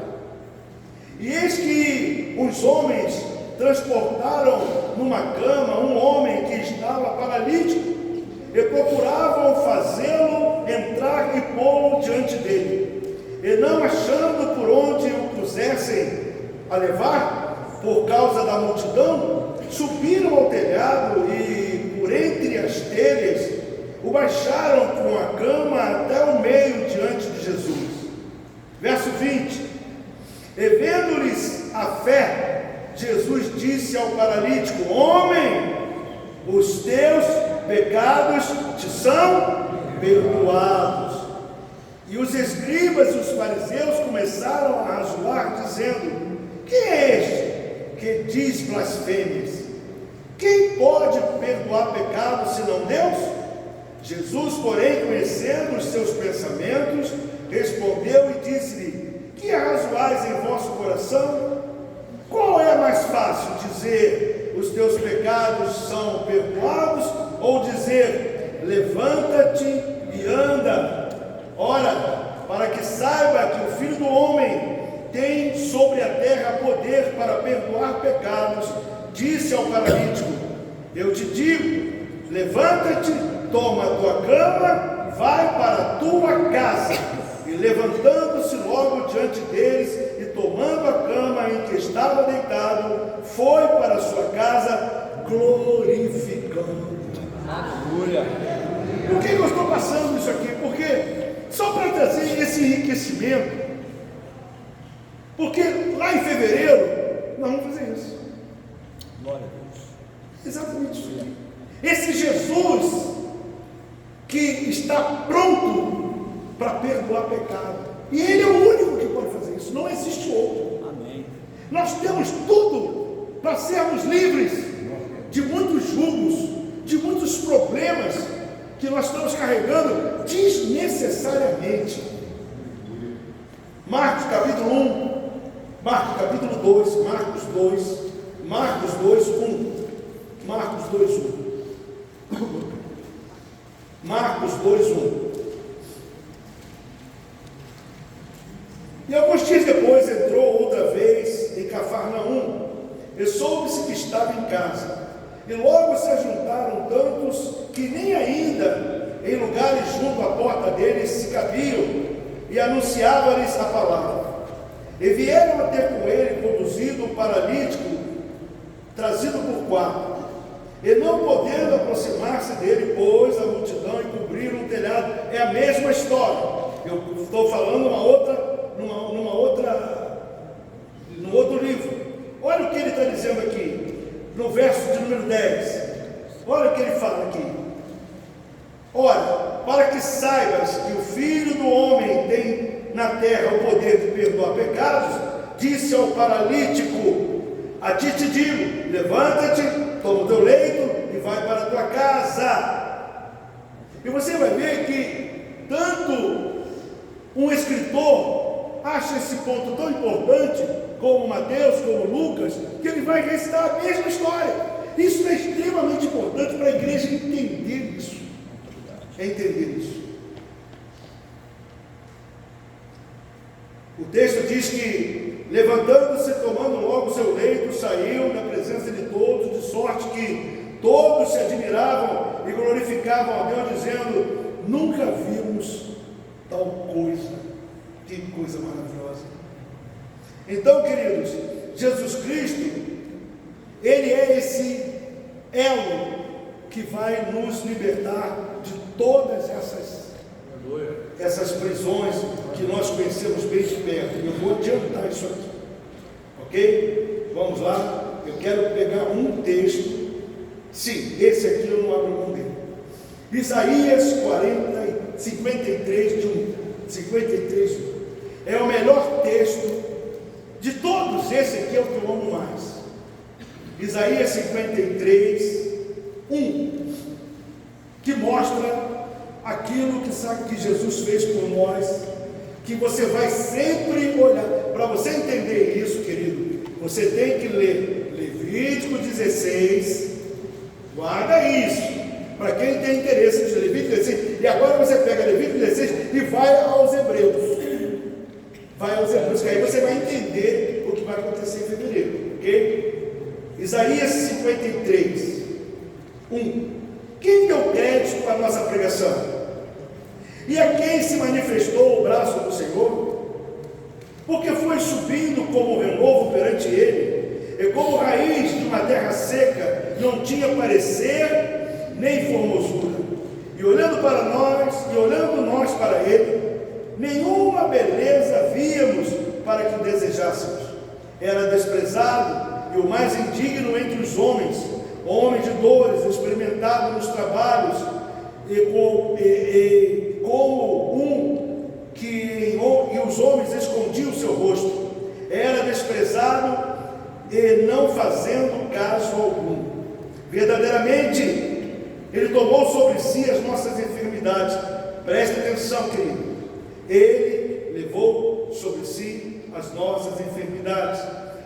E eis que os homens transportaram numa cama um homem que estava paralítico, e procuravam fazê-lo entrar e pô-lo diante dele. E não achando por onde o pusessem a levar, por causa da multidão, subiram ao telhado e, por entre as telhas, o baixaram com a cama até o meio diante de Jesus. Verso 20. E vendo-lhes a fé, Jesus disse ao paralítico: homem, os teus pecados te são perdoados. E os escribas e os fariseus começaram a razoar, dizendo: quem é este que diz blasfêmias? Quem pode perdoar pecados senão Deus? Jesus, porém, conhecendo os seus pensamentos, respondeu e disse-lhe: que razoais em vosso coração? Qual é mais fácil, dizer: os teus pecados são perdoados, ou dizer: levanta-te e anda? Ora, para que saiba que o Filho do Homem tem sobre a terra poder para perdoar pecados, disse ao paralítico: eu te digo, levanta-te, toma a tua cama, vai para a tua casa. E levantando-se logo diante deles, e tomando a cama em que estava deitado, foi para a sua casa, glorificando. Aleluia. Por que eu estou passando isso aqui? Porque só para trazer esse enriquecimento, porque lá em fevereiro nós vamos fazer isso. Glória a Deus. Exatamente isso. Esse Jesus que está pronto para perdoar pecado, e Ele é o único que pode fazer isso, não existe outro. Amém. Nós temos tudo para sermos livres de muitos julgos, de muitos problemas que nós estamos carregando desnecessariamente. Marcos capítulo 1, Marcos capítulo 2, Marcos 2, Marcos 2, 1, Marcos 2, 1, Marcos 2, 1. E alguns dias depois entrou outra vez em Cafarnaum, e soube-se que estava em casa. E logo se ajuntaram tantos que nem ainda em lugares junto à porta dele cabiam e anunciava-lhes a palavra. E vieram até com ele, conduzido um paralítico, trazido por 4. E não podendo aproximar-se dele, pois a multidão encobriram o telhado. É a mesma história. Eu estou falando num outro livro. Olha o que ele está dizendo aqui, no verso de número 10. Olha o que ele fala aqui. Ora, para que saibas que o Filho do Homem tem na terra o poder de perdoar pecados, disse ao paralítico: a ti te digo, levanta-te, toma o teu leito e vai para a tua casa. E você vai ver que tanto um escritor acha esse ponto tão importante, como Mateus, como Lucas, que ele vai recitar a mesma história. Isso é extremamente importante para a igreja entender isso. Entender isso. O texto diz que, levantando-se, tomando logo o seu leito, saiu da presença de todos, de sorte que todos se admiravam e glorificavam a Deus, dizendo: nunca vimos tal coisa. Que coisa maravilhosa. Então, queridos, Jesus Cristo, Ele é esse elo que vai nos libertar de todas essas prisões que nós conhecemos bem de perto. Eu vou adiantar isso aqui, ok? Vamos lá, eu quero pegar um texto. Sim, esse aqui eu não abro mão dele. Isaías 53, 1. É o melhor texto de todos. Esse aqui é o que eu amo mais. Isaías 53, 1, que mostra aquilo que Jesus fez por nós, que você vai sempre olhar. Para você entender isso, querido, você tem que ler Levítico 16, guarda isso, para quem tem interesse em Levítico 16, e agora você pega Levítico 16 e vai aos Hebreus, que aí você vai entender o que vai acontecer em fevereiro, ok? Isaías 53, 1. Quem deu crédito para a nossa pregação? E a quem se manifestou o braço do Senhor? Porque foi subindo como renovo perante ele, e como raiz de uma terra seca, não tinha parecer nem formosura. E olhando para nós, e olhando nós para ele, nenhuma beleza víamos para que o desejássemos. Era desprezado e o mais indigno entre os homens, homem de dores, experimentado nos trabalhos, e como um que os homens escondiam o seu rosto. Era desprezado e não fazendo caso algum. Verdadeiramente, ele tomou sobre si as nossas enfermidades. Preste atenção, querido. Ele levou sobre si as nossas enfermidades,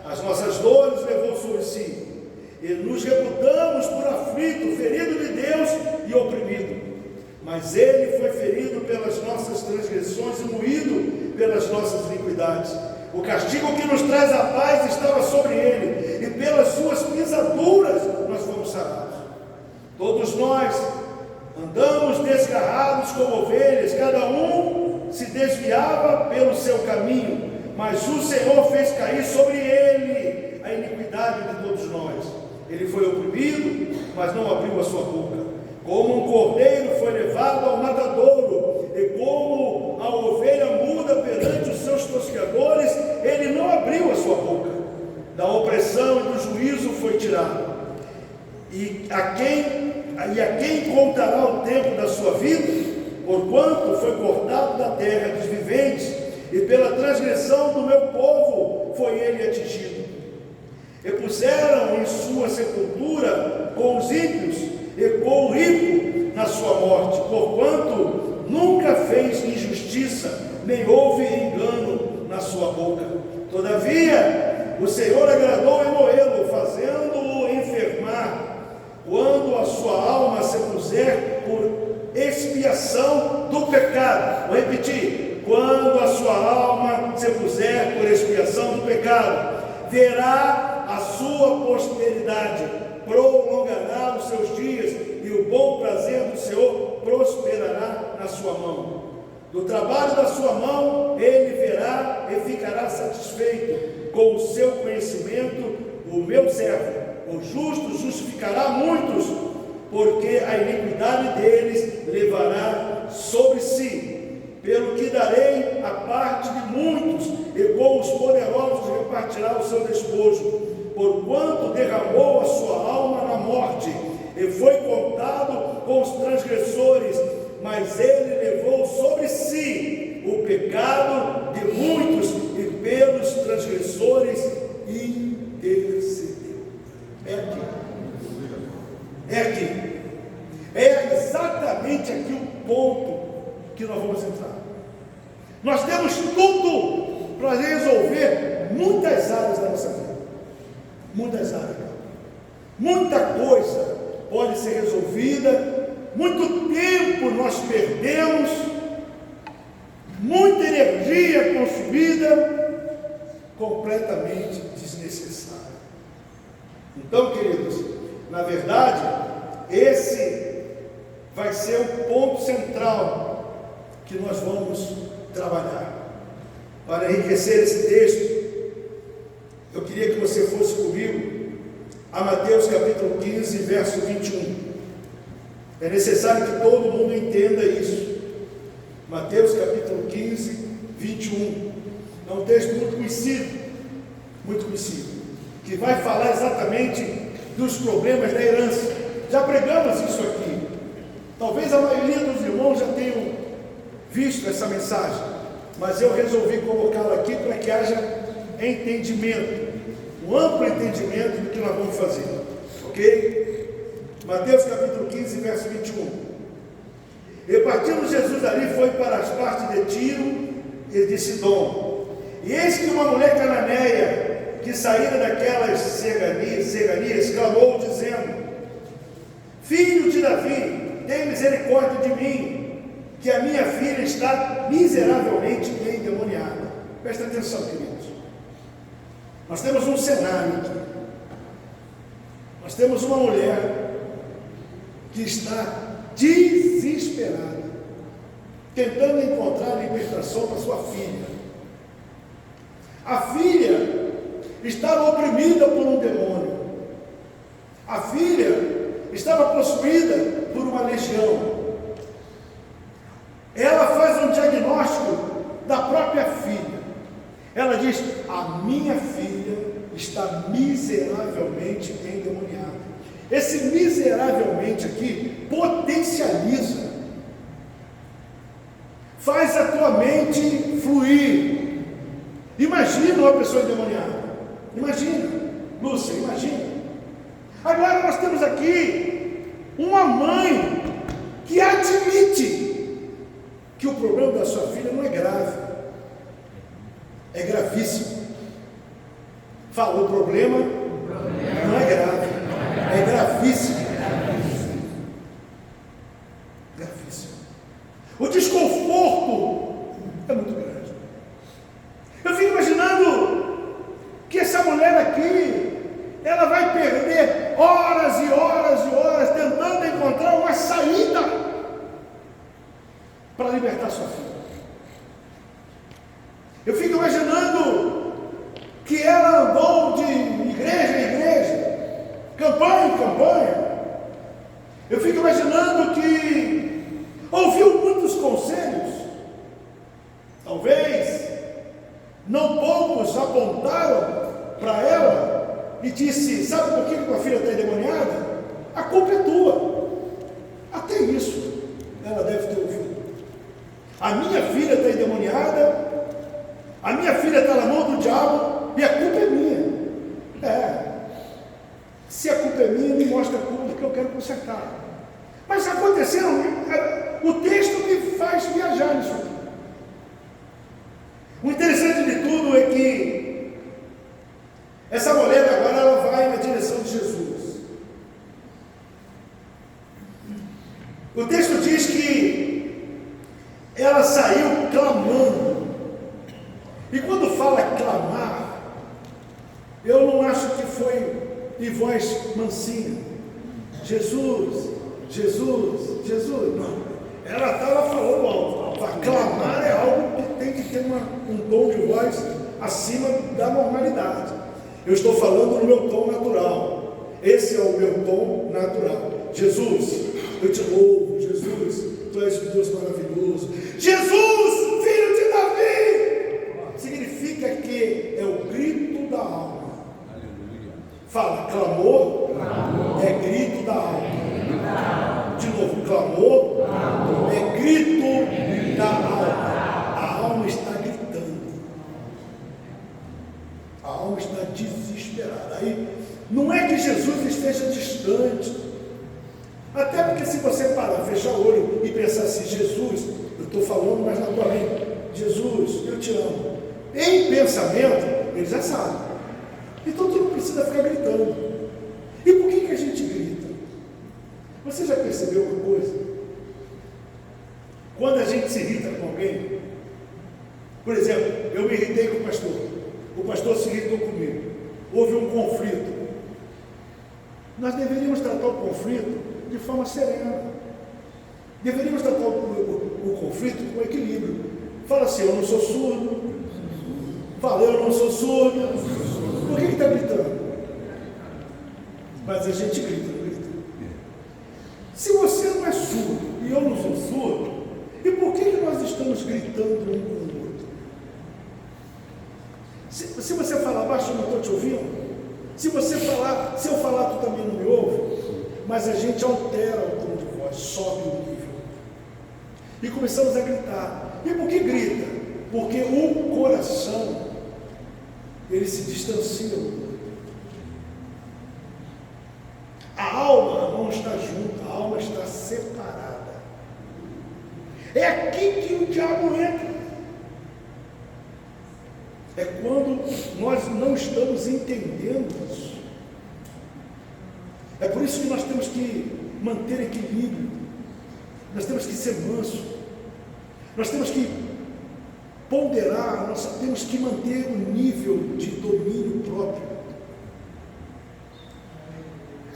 as nossas dores levou sobre si. E nos reputamos por aflito, ferido de Deus e oprimido. Mas ele foi ferido pelas nossas transgressões e moído pelas nossas iniquidades. O castigo que nos traz a paz estava sobre ele, e pelas suas pisaduras nós fomos sarados. Todos nós andamos desgarrados como ovelhas, cada um se desviava pelo seu caminho, mas o Senhor fez cair sobre ele a iniquidade de todos nós. Ele foi oprimido, mas não abriu a sua boca. Como um cordeiro foi levado ao matadouro, e como a ovelha muda perante os seus tosqueadores, ele não abriu a sua boca. Da opressão e do juízo foi tirado. E a quem contará o tempo da sua vida? Porquanto foi cortado da terra dos viventes, e pela transgressão do meu povo foi ele atingido. E puseram em sua sepultura com os ímpios e com o rico na sua morte, porquanto nunca fez injustiça, nem houve engano na sua boca. Todavia, o Senhor agradou em moê-lo, fazendo-o enfermar, quando a sua alma se puser por expiação do pecado. Vou repetir: quando a sua alma se puser por expiação do pecado, verá a sua posteridade, prolongará os seus dias, e o bom prazer do Senhor prosperará na sua mão. Do trabalho da sua mão, ele verá e ficará satisfeito. Com o seu conhecimento, o meu servo, o justo, justificará muitos, porque a iniquidade deles levará sobre si. Pelo que darei a parte de muitos, e com os poderosos repartirá o seu despojo. Porquanto derramou a sua alma na morte, e foi contado com os transgressores, mas ele levou sobre si o pecado de muitos, e pelos transgressores intercedeu. É aqui. É aqui. É exatamente aqui o ponto que nós vamos entrar. Nós temos tudo para resolver muitas áreas da nossa vida. Muitas áreas. Muita coisa pode ser resolvida. Muito tempo nós perdemos. Muita energia consumida, completamente desnecessária. Então, queridos, na verdade, esse vai ser o ponto central que nós vamos trabalhar. Para enriquecer esse texto, eu queria que você fosse comigo a Mateus capítulo 15, verso 21. É necessário que todo mundo entenda isso. Mateus capítulo 15, 21. É um texto muito conhecido, que vai falar exatamente dos problemas da herança. Já pregamos isso aqui. Talvez a maioria dos irmãos já tenham visto essa mensagem, mas eu resolvi colocá-la aqui para que haja entendimento, um amplo entendimento do que nós vamos fazer, ok? Mateus capítulo 15, verso 21. E partindo Jesus ali, foi para as partes de Tiro e de Sidom. E eis que uma mulher cananeia, que saíra daquelas cegarias, clamou dizendo: Filho de Davi, tem misericórdia de mim, que a minha filha está miseravelmente endemoniada. Presta atenção, queridos. Nós temos um cenário aqui. Nós temos uma mulher que está desesperada, tentando encontrar libertação para sua filha. A filha estava oprimida por um demônio. A filha estava possuída por uma legião. Ela faz um diagnóstico da própria filha. Ela diz: a minha filha está miseravelmente endemoniada. Esse miseravelmente aqui potencializa, faz a tua mente fluir. Imagina uma pessoa endemoniada. Imagina, Lúcia, imagina. Agora nós temos aqui uma mãe que admite que o problema da sua filha não é grave, é gravíssimo. Fala, o problema não é grave, é gravíssimo. Gravíssimo. O desconforto é muito grande. Eu fico imaginando que essa mulher aqui, ela vai perder horas e horas e horas tentando encontrar uma saída para libertar sua filha. Eu fico imaginando que ela andou de igreja em igreja, campanha em campanha. Eu fico imaginando que ouviu muitos conselhos. Talvez não poucos apontaram para ela e disse: sabe por que tua filha está endemoniada? A culpa é tua. Até isso ela deve ter ouvido. A minha filha está endemoniada, a minha filha está na mão do diabo e a culpa é minha. Se a culpa é minha, me mostra a culpa que eu quero consertar. Mas aconteceu, o texto me faz viajar nisso aqui. O interessante de tudo é que essa mulher agora ela vai na direção de Jesus. O texto diz que ela saiu clamando. E quando fala clamar, eu não acho que foi em voz mansinha. Jesus, Jesus, Jesus. Não. Ela falou alto, para clamar. um tom de voz acima da normalidade. Eu estou falando no meu tom natural. Esse é o meu tom natural. Jesus, eu te louvo. Jesus, tu és um Deus maravilhoso. Jesus, filho de Davi, significa que é o grito da alma. Fala, clamor, é grito da alma. De novo, clamor é grito da alma. A alma está gritando. A alma está desesperada. Aí, não é que Jesus esteja distante. Até porque se você parar, fechar o olho e pensar assim, Jesus, eu estou falando, mas na tua mente, Jesus, eu te amo. Em pensamento, ele já sabe. Então tu não precisa ficar gritando. E por que a gente grita? Você já percebeu uma coisa? Quando a gente se irrita com alguém, por exemplo, eu me irritei com o pastor se irritou comigo, houve um conflito. Nós deveríamos tratar o conflito de forma serena. Deveríamos tratar o conflito com equilíbrio. Fala assim, eu não sou surdo. Fala, eu não sou surdo. Por que está gritando? Mas a gente grita, não grita? Se você não é surdo e eu não sou surdo, e por que nós estamos gritando um com o outro? Se você falar baixo, eu não estou te ouvindo. Se eu falar, tu também não me ouve. Mas a gente altera o tom de voz, sobe o nível. E começamos a gritar. E por que grita? Porque o coração, ele se distancia do outro. A alma não está junta, a alma está separada. É aqui que o diabo entra. É quando nós não estamos entendendo isso. É por isso que nós temos que manter equilíbrio. Nós temos que ser manso. Nós temos que ponderar, nós temos que manter um nível de domínio próprio.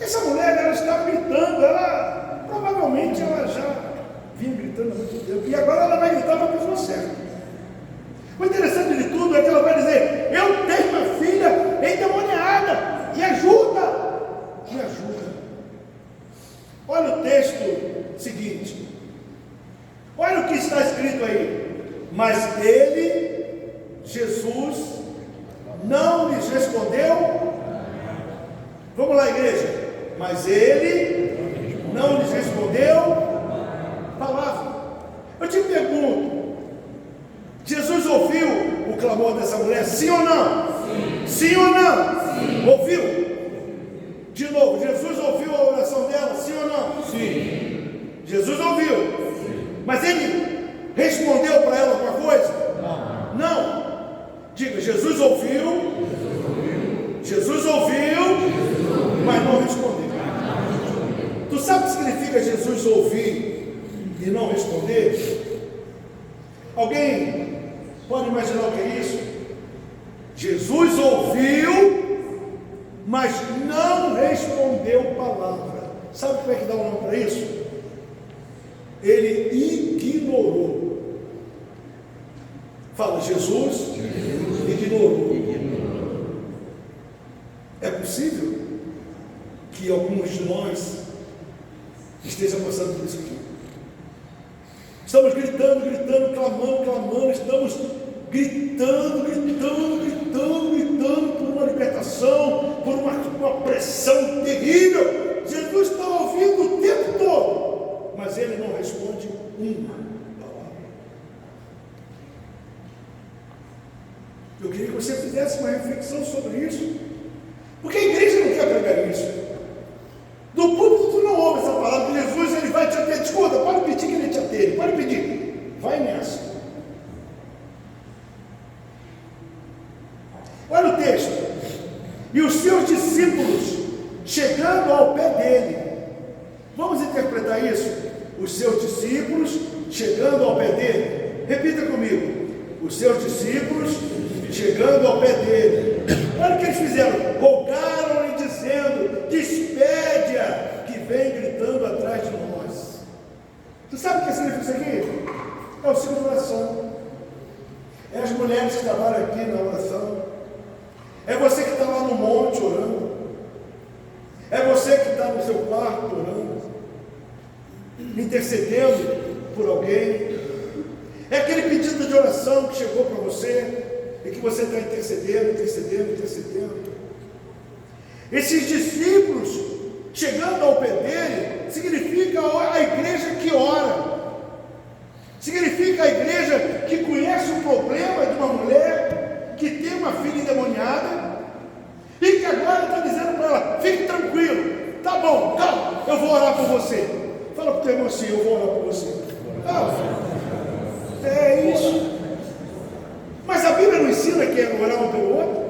Essa mulher, ela está gritando, provavelmente ela já vinha gritando há muito tempo, e agora ela vai gritar para a pessoa certa. O interessante de tudo é que ela vai dizer, eu tenho uma filha endemoniada, me ajuda. Me ajuda. Olha o texto seguinte. Olha o que está escrito aí. Mas ele, Jesus, não lhes respondeu. Vamos lá, igreja. Mas ele não lhes respondeu palavra. Eu te pergunto, Jesus ouviu o clamor dessa mulher? Sim ou não? Sim, sim ou não? Sim. Ouviu? De novo, Jesus ouviu a oração dela? Sim ou não? Sim. Jesus ouviu. Sim. Mas ele respondeu para ela alguma coisa? Não. Não. Diga, Jesus ouviu. Jesus ouviu, mas não respondeu. Tu sabe o que significa Jesus ouvir e não responder? Alguém pode imaginar o que é isso? Jesus ouviu, mas não respondeu palavra. Sabe como é que dá o nome para isso? Ele ignorou. Fala, Jesus ignorou. É possível que alguns de nós estejam passando por isso aqui. Estamos gritando, clamando, estamos gritando por uma libertação, por uma pressão terrível. Jesus está ouvindo o tempo todo, mas ele não responde uma palavra. Eu queria que você fizesse uma reflexão sobre isso, porque a igreja não quer pregar isso. Do público tu não ouve essa palavra de Jesus, ele vai te atender. Escuta, pode pedir que ele te atende, pode pedir, vai nessa. Olha o texto. E os seus discípulos chegando ao pé dele. Vamos interpretar isso? Os seus discípulos chegando ao pé dele. Repita comigo. Os seus discípulos chegando ao pé dele. Olha o que eles fizeram. Rogaram-lhe dizendo, despede-a, que vem gritando atrás de nós. Tu sabe o que significa isso aqui? É o seu coração. É as mulheres que trabalham aqui na oração, é você que está lá no monte orando, é você que está no seu quarto orando, intercedendo por alguém, é aquele pedido de oração que chegou para você e que você está intercedendo. Esses discípulos chegando ao pé dele significa a igreja que ora, significa a igreja que conhece o problema de uma mulher que tem uma filha endemoniada e que agora está dizendo para ela: fique tranquilo, tá bom, calma, eu vou orar por você. Fala para o teu irmão assim: eu vou orar por você. É isso. Mas a Bíblia não ensina que é orar um pelo outro?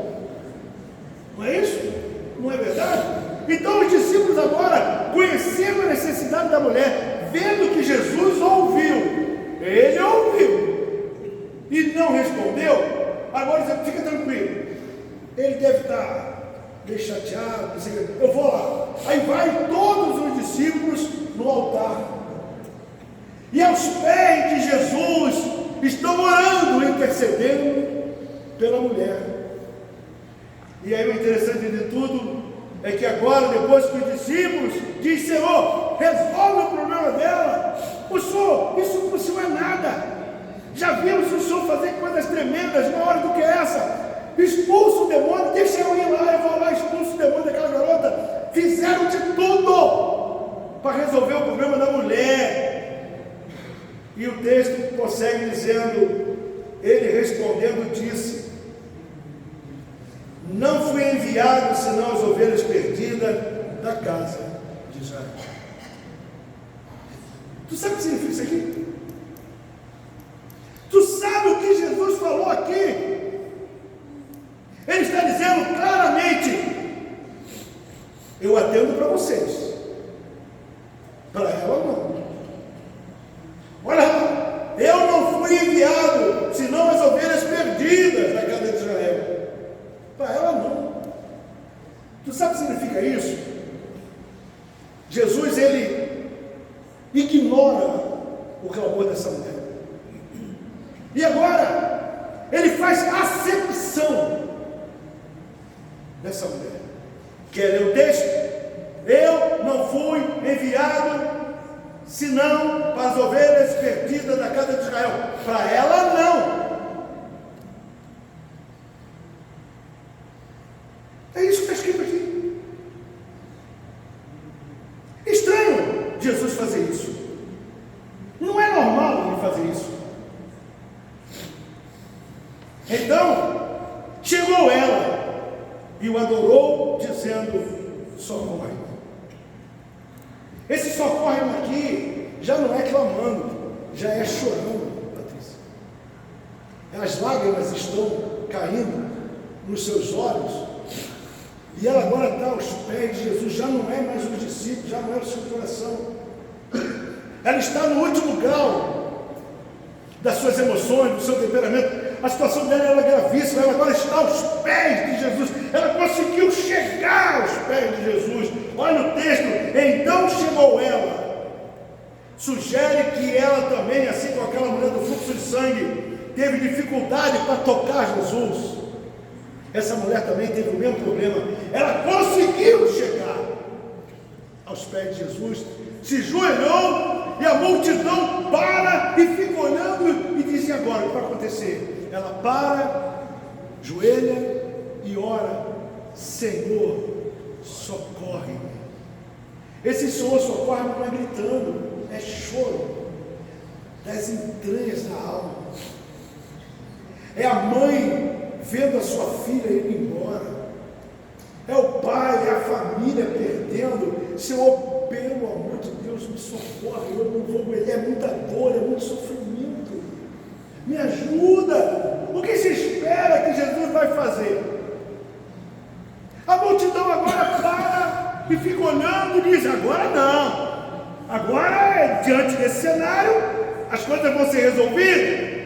Não é isso? Não é verdade? Então os discípulos agora, conhecendo a necessidade da mulher, vendo que Jesus ouviu, ele ouviu e não respondeu, agora diz: fica tranquilo, ele deve estar meio chateado, eu vou lá. Aí vai todos os discípulos no altar, e aos pés de Jesus estão orando, intercedendo pela mulher. E aí o interessante de tudo é que agora, depois que os discípulos dizem: Senhor, resolve o problema dela, o Senhor, isso para o Senhor é nada, já vimos o Senhor fazer coisas tremendas, maiores do que essa, expulsa o demônio, deixa eu ir lá, eu vou lá, expulso o demônio daquela garota. Fizeram de tudo para resolver o problema da mulher. E o texto prossegue dizendo, ele respondendo disse: não fui enviado senão as ovelhas perdidas da casa de Israel. Tu sabe o que significa isso aqui? Tu sabe o que Jesus falou aqui? Ele está dizendo claramente: eu atendo para vocês, para ela não. Olha lá, eu não fui enviado senão as ovelhas perdidas da casa de Israel. Para ela não. Tu sabe o que significa isso? Jesus, ele ignora o clamor dessa mulher. E agora, ele faz acepção dessa mulher. Quer ler o texto? Eu não fui enviado senão para as ovelhas perdidas da casa de Israel. Para ela não. É isso que está escrito aqui. Estranho Jesus fazer isso. Não é normal ele fazer isso. Então, chegou ela e o adorou, dizendo: socorre. Esse socorre aqui já não é clamando, já é chorando, Patrícia. As lágrimas estão caindo nos seus olhos. E ela agora está aos pés de Jesus, já não é mais um discípulo, já não é o seu coração. Ela está no último grau das suas emoções, do seu temperamento. A situação dela era gravíssima, ela agora está aos pés de Jesus. Ela conseguiu chegar aos pés de Jesus. Olha o texto: então chegou ela. Sugere que ela também, assim como aquela mulher do fluxo de sangue, teve dificuldade para tocar Jesus. Essa mulher também teve o mesmo problema. Ela conseguiu chegar aos pés de Jesus, se joelhou, e a multidão para e fica olhando e diz: e agora, o que vai acontecer? Ela para, joelha e ora: Senhor, socorre-me. Esse Senhor socorre não é gritando, é choro das entranhas da alma. É a mãe vendo a sua filha ir embora. É o pai, é a família perdendo. Senhor, pelo amor de Deus, me socorre, eu não vou, é muita dor, é muito sofrimento, me ajuda. O que se espera que Jesus vai fazer? A multidão agora para e fica olhando e diz: agora não, agora diante desse cenário as coisas vão ser resolvidas.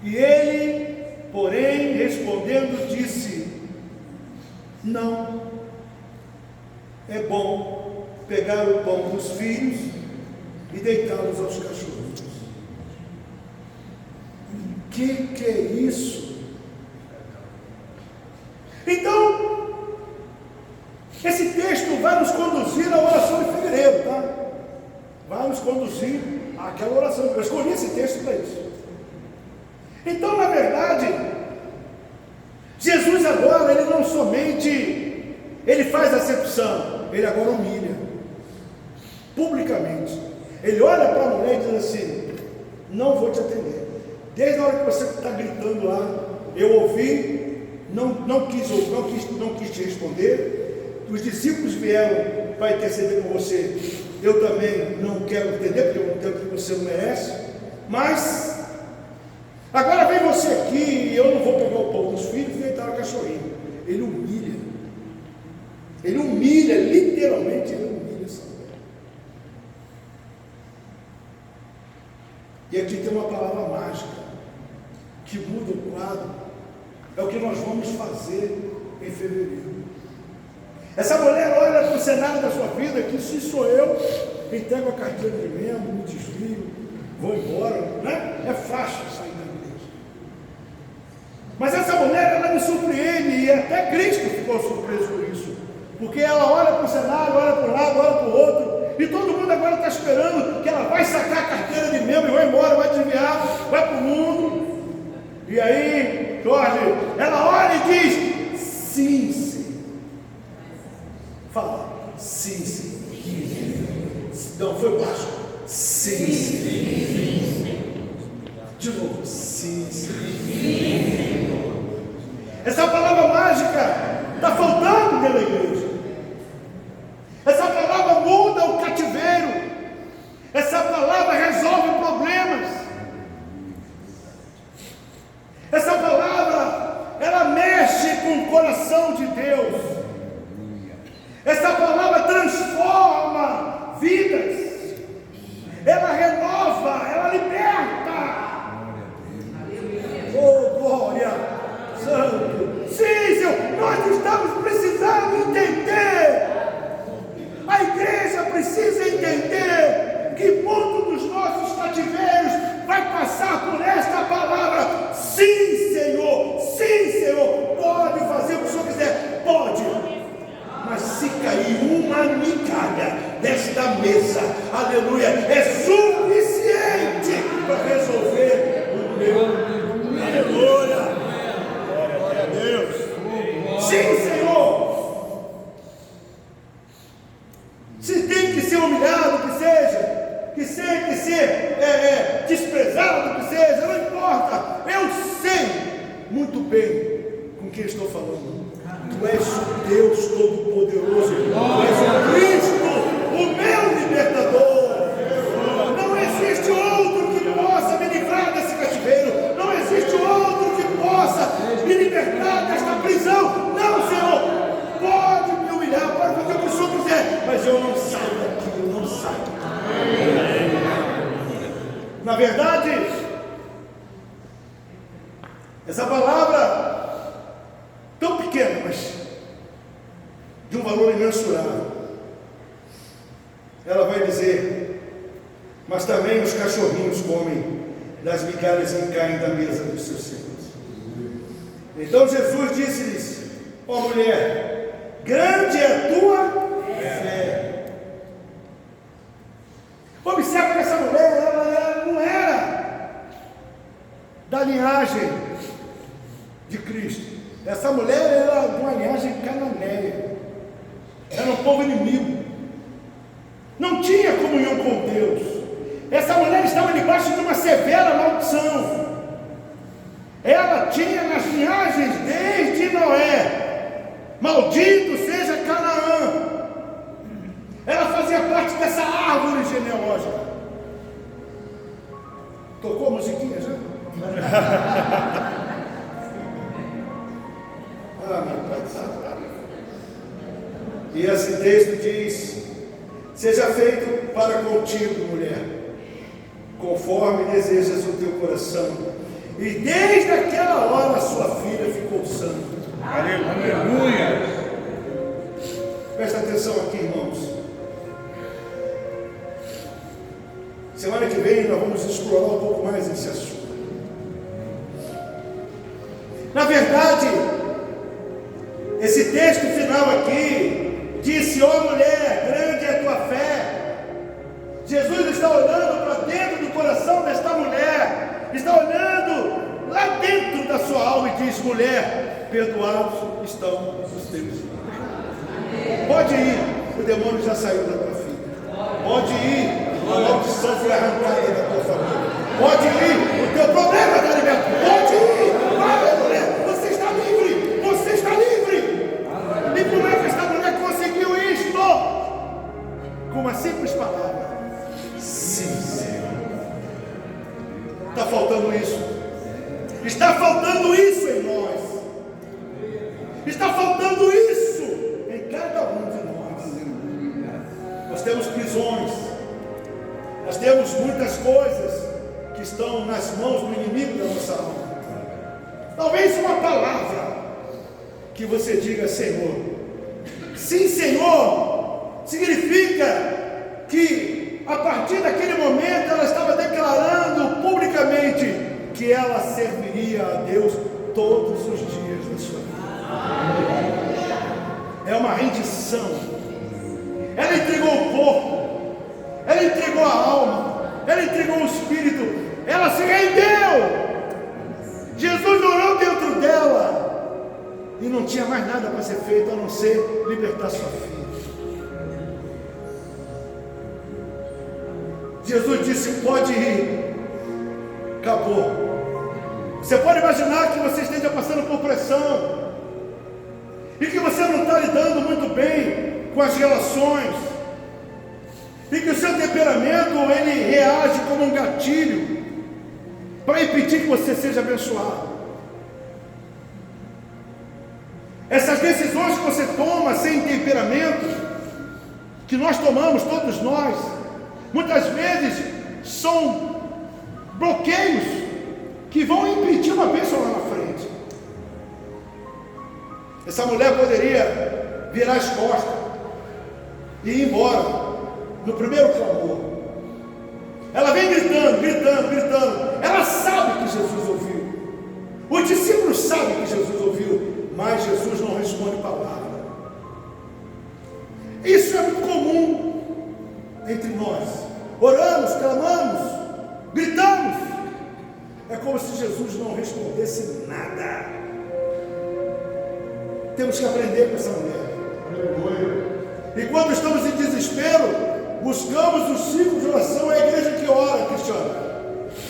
E ele, porém, respondendo, disse: não, é bom pegar o pão dos filhos e deitá-los aos cachorros. Que é isso? Então, esse texto vai nos conduzir à oração de fevereiro, tá? Vai nos conduzir àquela oração. Eu escolhi esse texto para isso. Então, na verdade, Jesus agora, ele não somente, ele faz acepção, ele agora humilha, publicamente. Ele olha para a mulher e diz assim: não vou te atender. Desde a hora que você está gritando lá, eu ouvi, não quis te responder. Os discípulos vieram para interceder com você. Eu também não quero entender, porque eu não tenho o que você não merece. Mas agora vem você aqui e eu não vou pegar o pão dos filhos e deitar o cachorrinho. Ele humilha. Ele humilha, literalmente ele humilha essa mulher. E aqui tem uma palavra mágica que muda o quadro. É o que nós vamos fazer em fevereiro. Essa mulher olha para o cenário da sua vida, que se sou eu, entrego a carteira de membro, me desvio, vou embora, né? É fácil sair da igreja. Mas essa mulher, ela me surpreende, e até Cristo ficou surpreso com isso, porque ela olha para o cenário, olha para um lado, olha para o outro, e todo mundo agora está esperando que ela vai sacar a carteira de membro e vai embora, vai desviar, vai para o mundo. E aí, Jorge, ela olha e diz: sim, sim. Fala, sim, sim. Não, foi baixo. Sim, sim. De novo, sim, sim. Essa palavra mágica está faltando dentro da igreja. Essa palavra muda o cativeiro. Essa palavra resolve problemas. Essa palavra, ela mexe com o coração de Deus. Essa palavra transforma vidas. Ela renova, ela liberta. Oh, glória, santo. Sim, Senhor, nós estamos precisando entender. A igreja precisa entender que muito dos nossos cativeiros vai passar por esta palavra. Sim, Senhor, pode fazer o que o Senhor quiser, pode. Mas se cair uma migalha desta mesa, aleluia, é suficiente para resolver o meu. Aleluia. Glória a Deus. Sim, Senhor. Se tem que ser humilhado, que ser desprezado, que seja, não importa. Eu sei muito bem com quem estou falando. Tu és o Deus Todo-Poderoso. Tu és o Cristo, o meu libertador. Não existe outro que possa me livrar desse cativeiro. Não existe outro que possa me libertar desta prisão. Não, Senhor. Pode me humilhar, pode fazer o que o Senhor quiser, mas eu não saio daqui, eu não saio. Na verdade, essa palavra tão pequena, mas de um valor imensurável, ela vai dizer: mas também os cachorrinhos comem das migalhas que caem da mesa dos seus senhores. Então Jesus disse-lhes: ó mulher, grande é a tua fé. Observa que essa mulher, ela não era da linhagem de Cristo. Essa mulher era de uma linhagem cananeia. Era um povo inimigo. Não tinha comunhão com Deus. Essa mulher estava debaixo de uma severa maldição. Ela tinha nas linhagens desde Noé: maldito seja Canaã. Ela fazia parte dessa árvore genealógica. Tocou a musiquinha já? Meu Pai Santo. E esse texto diz: seja feito para contigo, mulher, conforme desejas o teu coração. E desde aquela hora sua filha ficou santa. Aleluia. Presta atenção aqui, irmãos. Semana que vem nós vamos explorar um pouco mais esse assunto. Na verdade, esse texto final aqui disse: ó mulher, grande é a tua fé. Jesus está olhando para dentro do coração desta mulher, está olhando lá dentro da sua alma e diz: mulher, perdoados estão os teus pecados. Pode ir, o demônio já saiu da tua filha. Pode ir, a maldição foi arrancada da tua família. Pode ir, o teu problema está liberto. Pode ir, vai, mulher, você está livre, você está livre. E como é que esta mulher conseguiu isto? Com uma simples palavra: sim, Senhor. Está faltando isso. Está faltando isso em nós. Está faltando isso em cada um de nós. Nós temos prisões. Nós temos muitas coisas que estão nas mãos do inimigo da nossa alma. Talvez uma palavra que você diga: Senhor. Sim, Senhor, significa que a partir daquele momento ela estava declarando publicamente que ela serviria a Deus todos os dias da sua vida. É uma rendição. Ela entregou o corpo, ela entregou a alma, ela entregou o espírito, ela se rendeu. Jesus orou dentro dela e não tinha mais nada para ser feito a não ser libertar sua filha. Jesus disse: pode ir, acabou. Você pode imaginar que você esteja passando por pressão e que você não está lidando muito bem com as relações, e que o seu temperamento ele reage como um gatilho para impedir que você seja abençoado. Essas decisões que você toma sem temperamento, que nós tomamos, todos nós, muitas vezes são bloqueios que vão impedir uma bênção lá na frente. Essa mulher poderia virar as costas e ir embora no primeiro clamor. Ela vem gritando, gritando, gritando. Ela sabe que Jesus ouviu. Os discípulos sabem que Jesus ouviu, mas Jesus não responde palavra. Isso é muito comum entre nós. Oramos, clamamos, gritamos. É como se Jesus não respondesse nada. Temos que aprender com essa mulher. E quando estamos em desespero, buscamos o ciclo de oração. É a igreja que ora, Cristiano.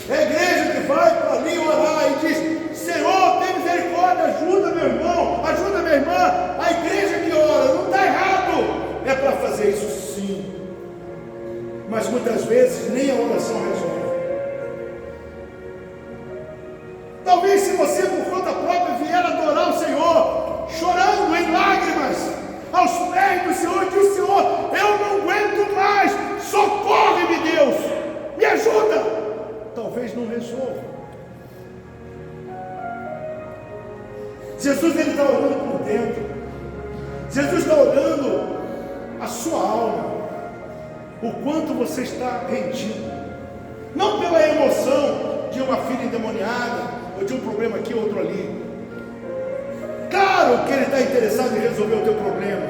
É a igreja que vai para ali orar e diz: Senhor, tem misericórdia, ajuda meu irmão, ajuda minha irmã. A igreja que ora, não está errado. É para fazer isso sim. Mas muitas vezes nem a oração resolve. Talvez se você por conta própria vier adorar o Senhor, chorando em lágrimas, aos pés do Senhor, diz: Senhor, eu não aguento mais, socorre-me, Deus, me ajuda. Talvez não resolva. Jesus ele está olhando por dentro. Jesus está olhando a sua alma, o quanto você está rendido, não pela emoção de uma filha endemoniada, ou de um problema aqui, outro ali. Claro que ele está interessado em resolver o teu problema,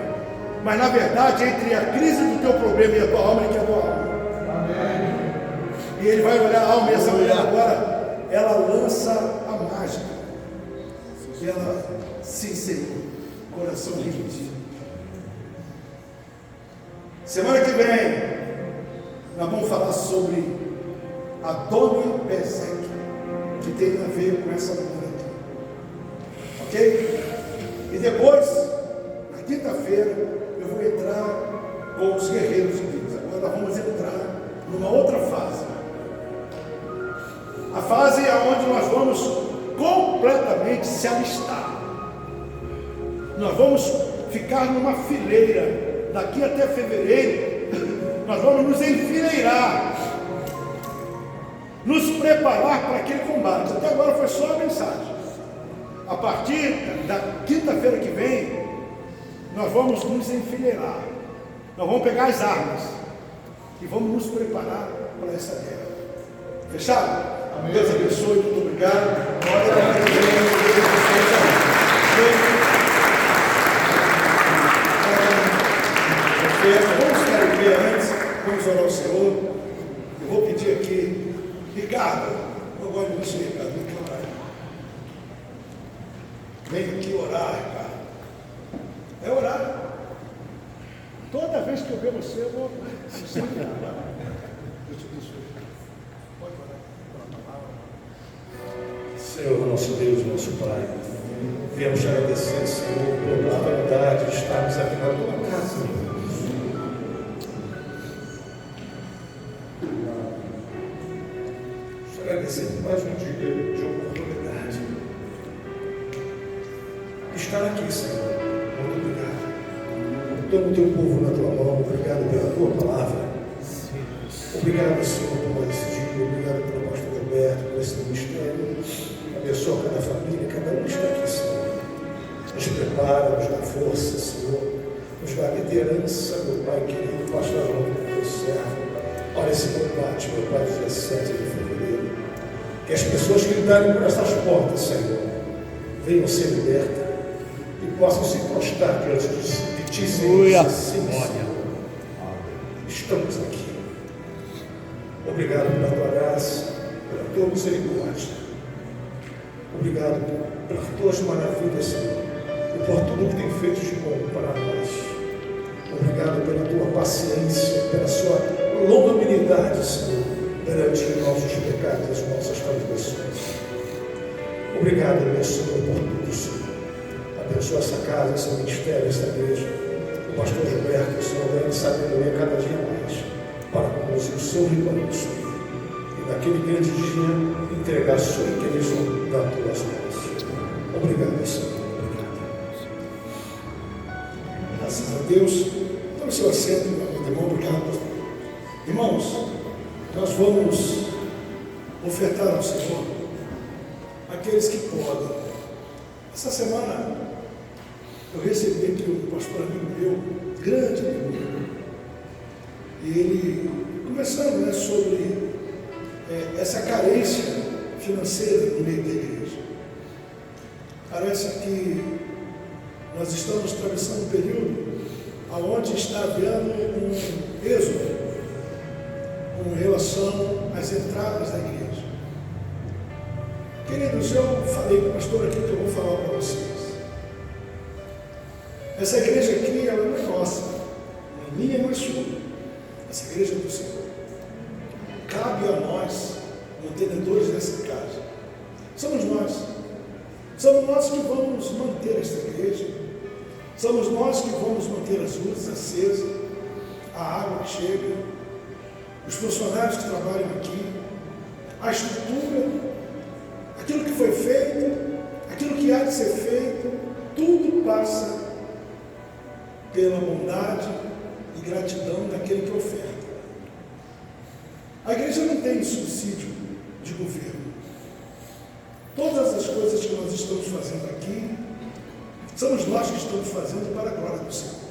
mas na verdade entre a crise do teu problema e a tua alma, ele quer a tua alma. Amém. E ele vai olhar a alma, e essa mulher agora, ela lança a mágica. E ela, sim, Senhor, coração rendido. Semana que vem nós vamos falar sobre a Dona Bezek, que tem a ver com essa mulher aqui. Ok? E depois, na quinta-feira, eu vou entrar com os guerreiros unidos. Agora nós vamos entrar numa outra fase. A fase é onde nós vamos completamente se alistar. Nós vamos ficar numa fileira. Daqui até fevereiro, nós vamos nos enfileirar, nos preparar para aquele combate. Até agora foi só a mensagem. A partir da quinta-feira que vem, nós vamos nos enfileirar. Nós vamos pegar as armas e vamos nos preparar para essa guerra. Fechado? Amém. Deus abençoe, muito obrigado. oferta. Vamos ficar em pé antes, vamos orar ao Senhor. Eu vou pedir aqui, Ricardo, eu gosto de você, Ricardo, vem aqui orar. Vem aqui orar, Ricardo. É orar. Toda vez que eu ver você, eu vou sempre orar. Deus te abençoe. Pode orar. Senhor, nosso Deus, nosso Pai, viemos te agradecer, Senhor, pela oportunidade de estarmos aqui na tua casa, meu Deus. Te agradecer por mais um dia de oportunidade de estar aqui, Senhor. Muito obrigado. Toma o teu povo na tua mão, obrigado pela tua palavra. Obrigado, Senhor, por mais esse dia, obrigado pelo pastor Roberto, por esse ministério. Abençoa cada família, cada um está aqui, Senhor. Nos prepara, nos dá força, Senhor. Nos dá liderança, meu Pai querido, pastor João, teu servo. Olha esse combate, meu Pai, 17 de fevereiro. Que as pessoas que entrarem por essas portas, Senhor, venham ser libertas e possam se prostrar diante de Ti, Senhor. Sim, Senhor. Estamos aqui. Obrigado pela tua graça, pela tua misericórdia. Obrigado pelas tuas maravilhas, Senhor, e por tudo que tem feito de bom para nós. Obrigado pela tua paciência, pela sua longanimidade, Senhor, perante os nossos pecados e as nossas transgressões. Obrigado, meu Senhor, por tudo, Senhor. Abençoa essa casa, esse ministério, essa igreja. O pastor Gilberto, o Senhor, dá sabedoria cada dia mais para conduzir o seu rebanho, Senhor. E naquele grande dia, entregar a sua igreja nas tuas mãos. Obrigado, Senhor. Obrigado. Graças a Deus. Tome seu assento, meu irmão. Obrigado. Irmãos, nós vamos ofertar ao Senhor aqueles que podem. Essa semana eu recebi aqui um pastor amigo meu, grande amigo meu, e ele conversando, né, sobre essa carência financeira no meio da igreja. Parece que nós estamos atravessando um período onde está havendo um êxodo com relação às entradas da igreja. Queridos, eu falei com o pastor aqui que eu vou falar para vocês. Essa igreja aqui, ela não é nossa, não é minha, não é sua. Essa igreja é do Senhor. Cabe a nós, mantenedores dessa casa. Somos nós. Somos nós que vamos manter esta igreja. Somos nós que vamos manter as luzes acesas, a água que chega, os funcionários que trabalham aqui, a estrutura, aquilo que foi feito, aquilo que há de ser feito, tudo passa pela bondade e gratidão daquele que oferta. A igreja não tem subsídio de governo. Todas as coisas que nós estamos fazendo aqui, somos nós que estamos fazendo para a glória do Senhor.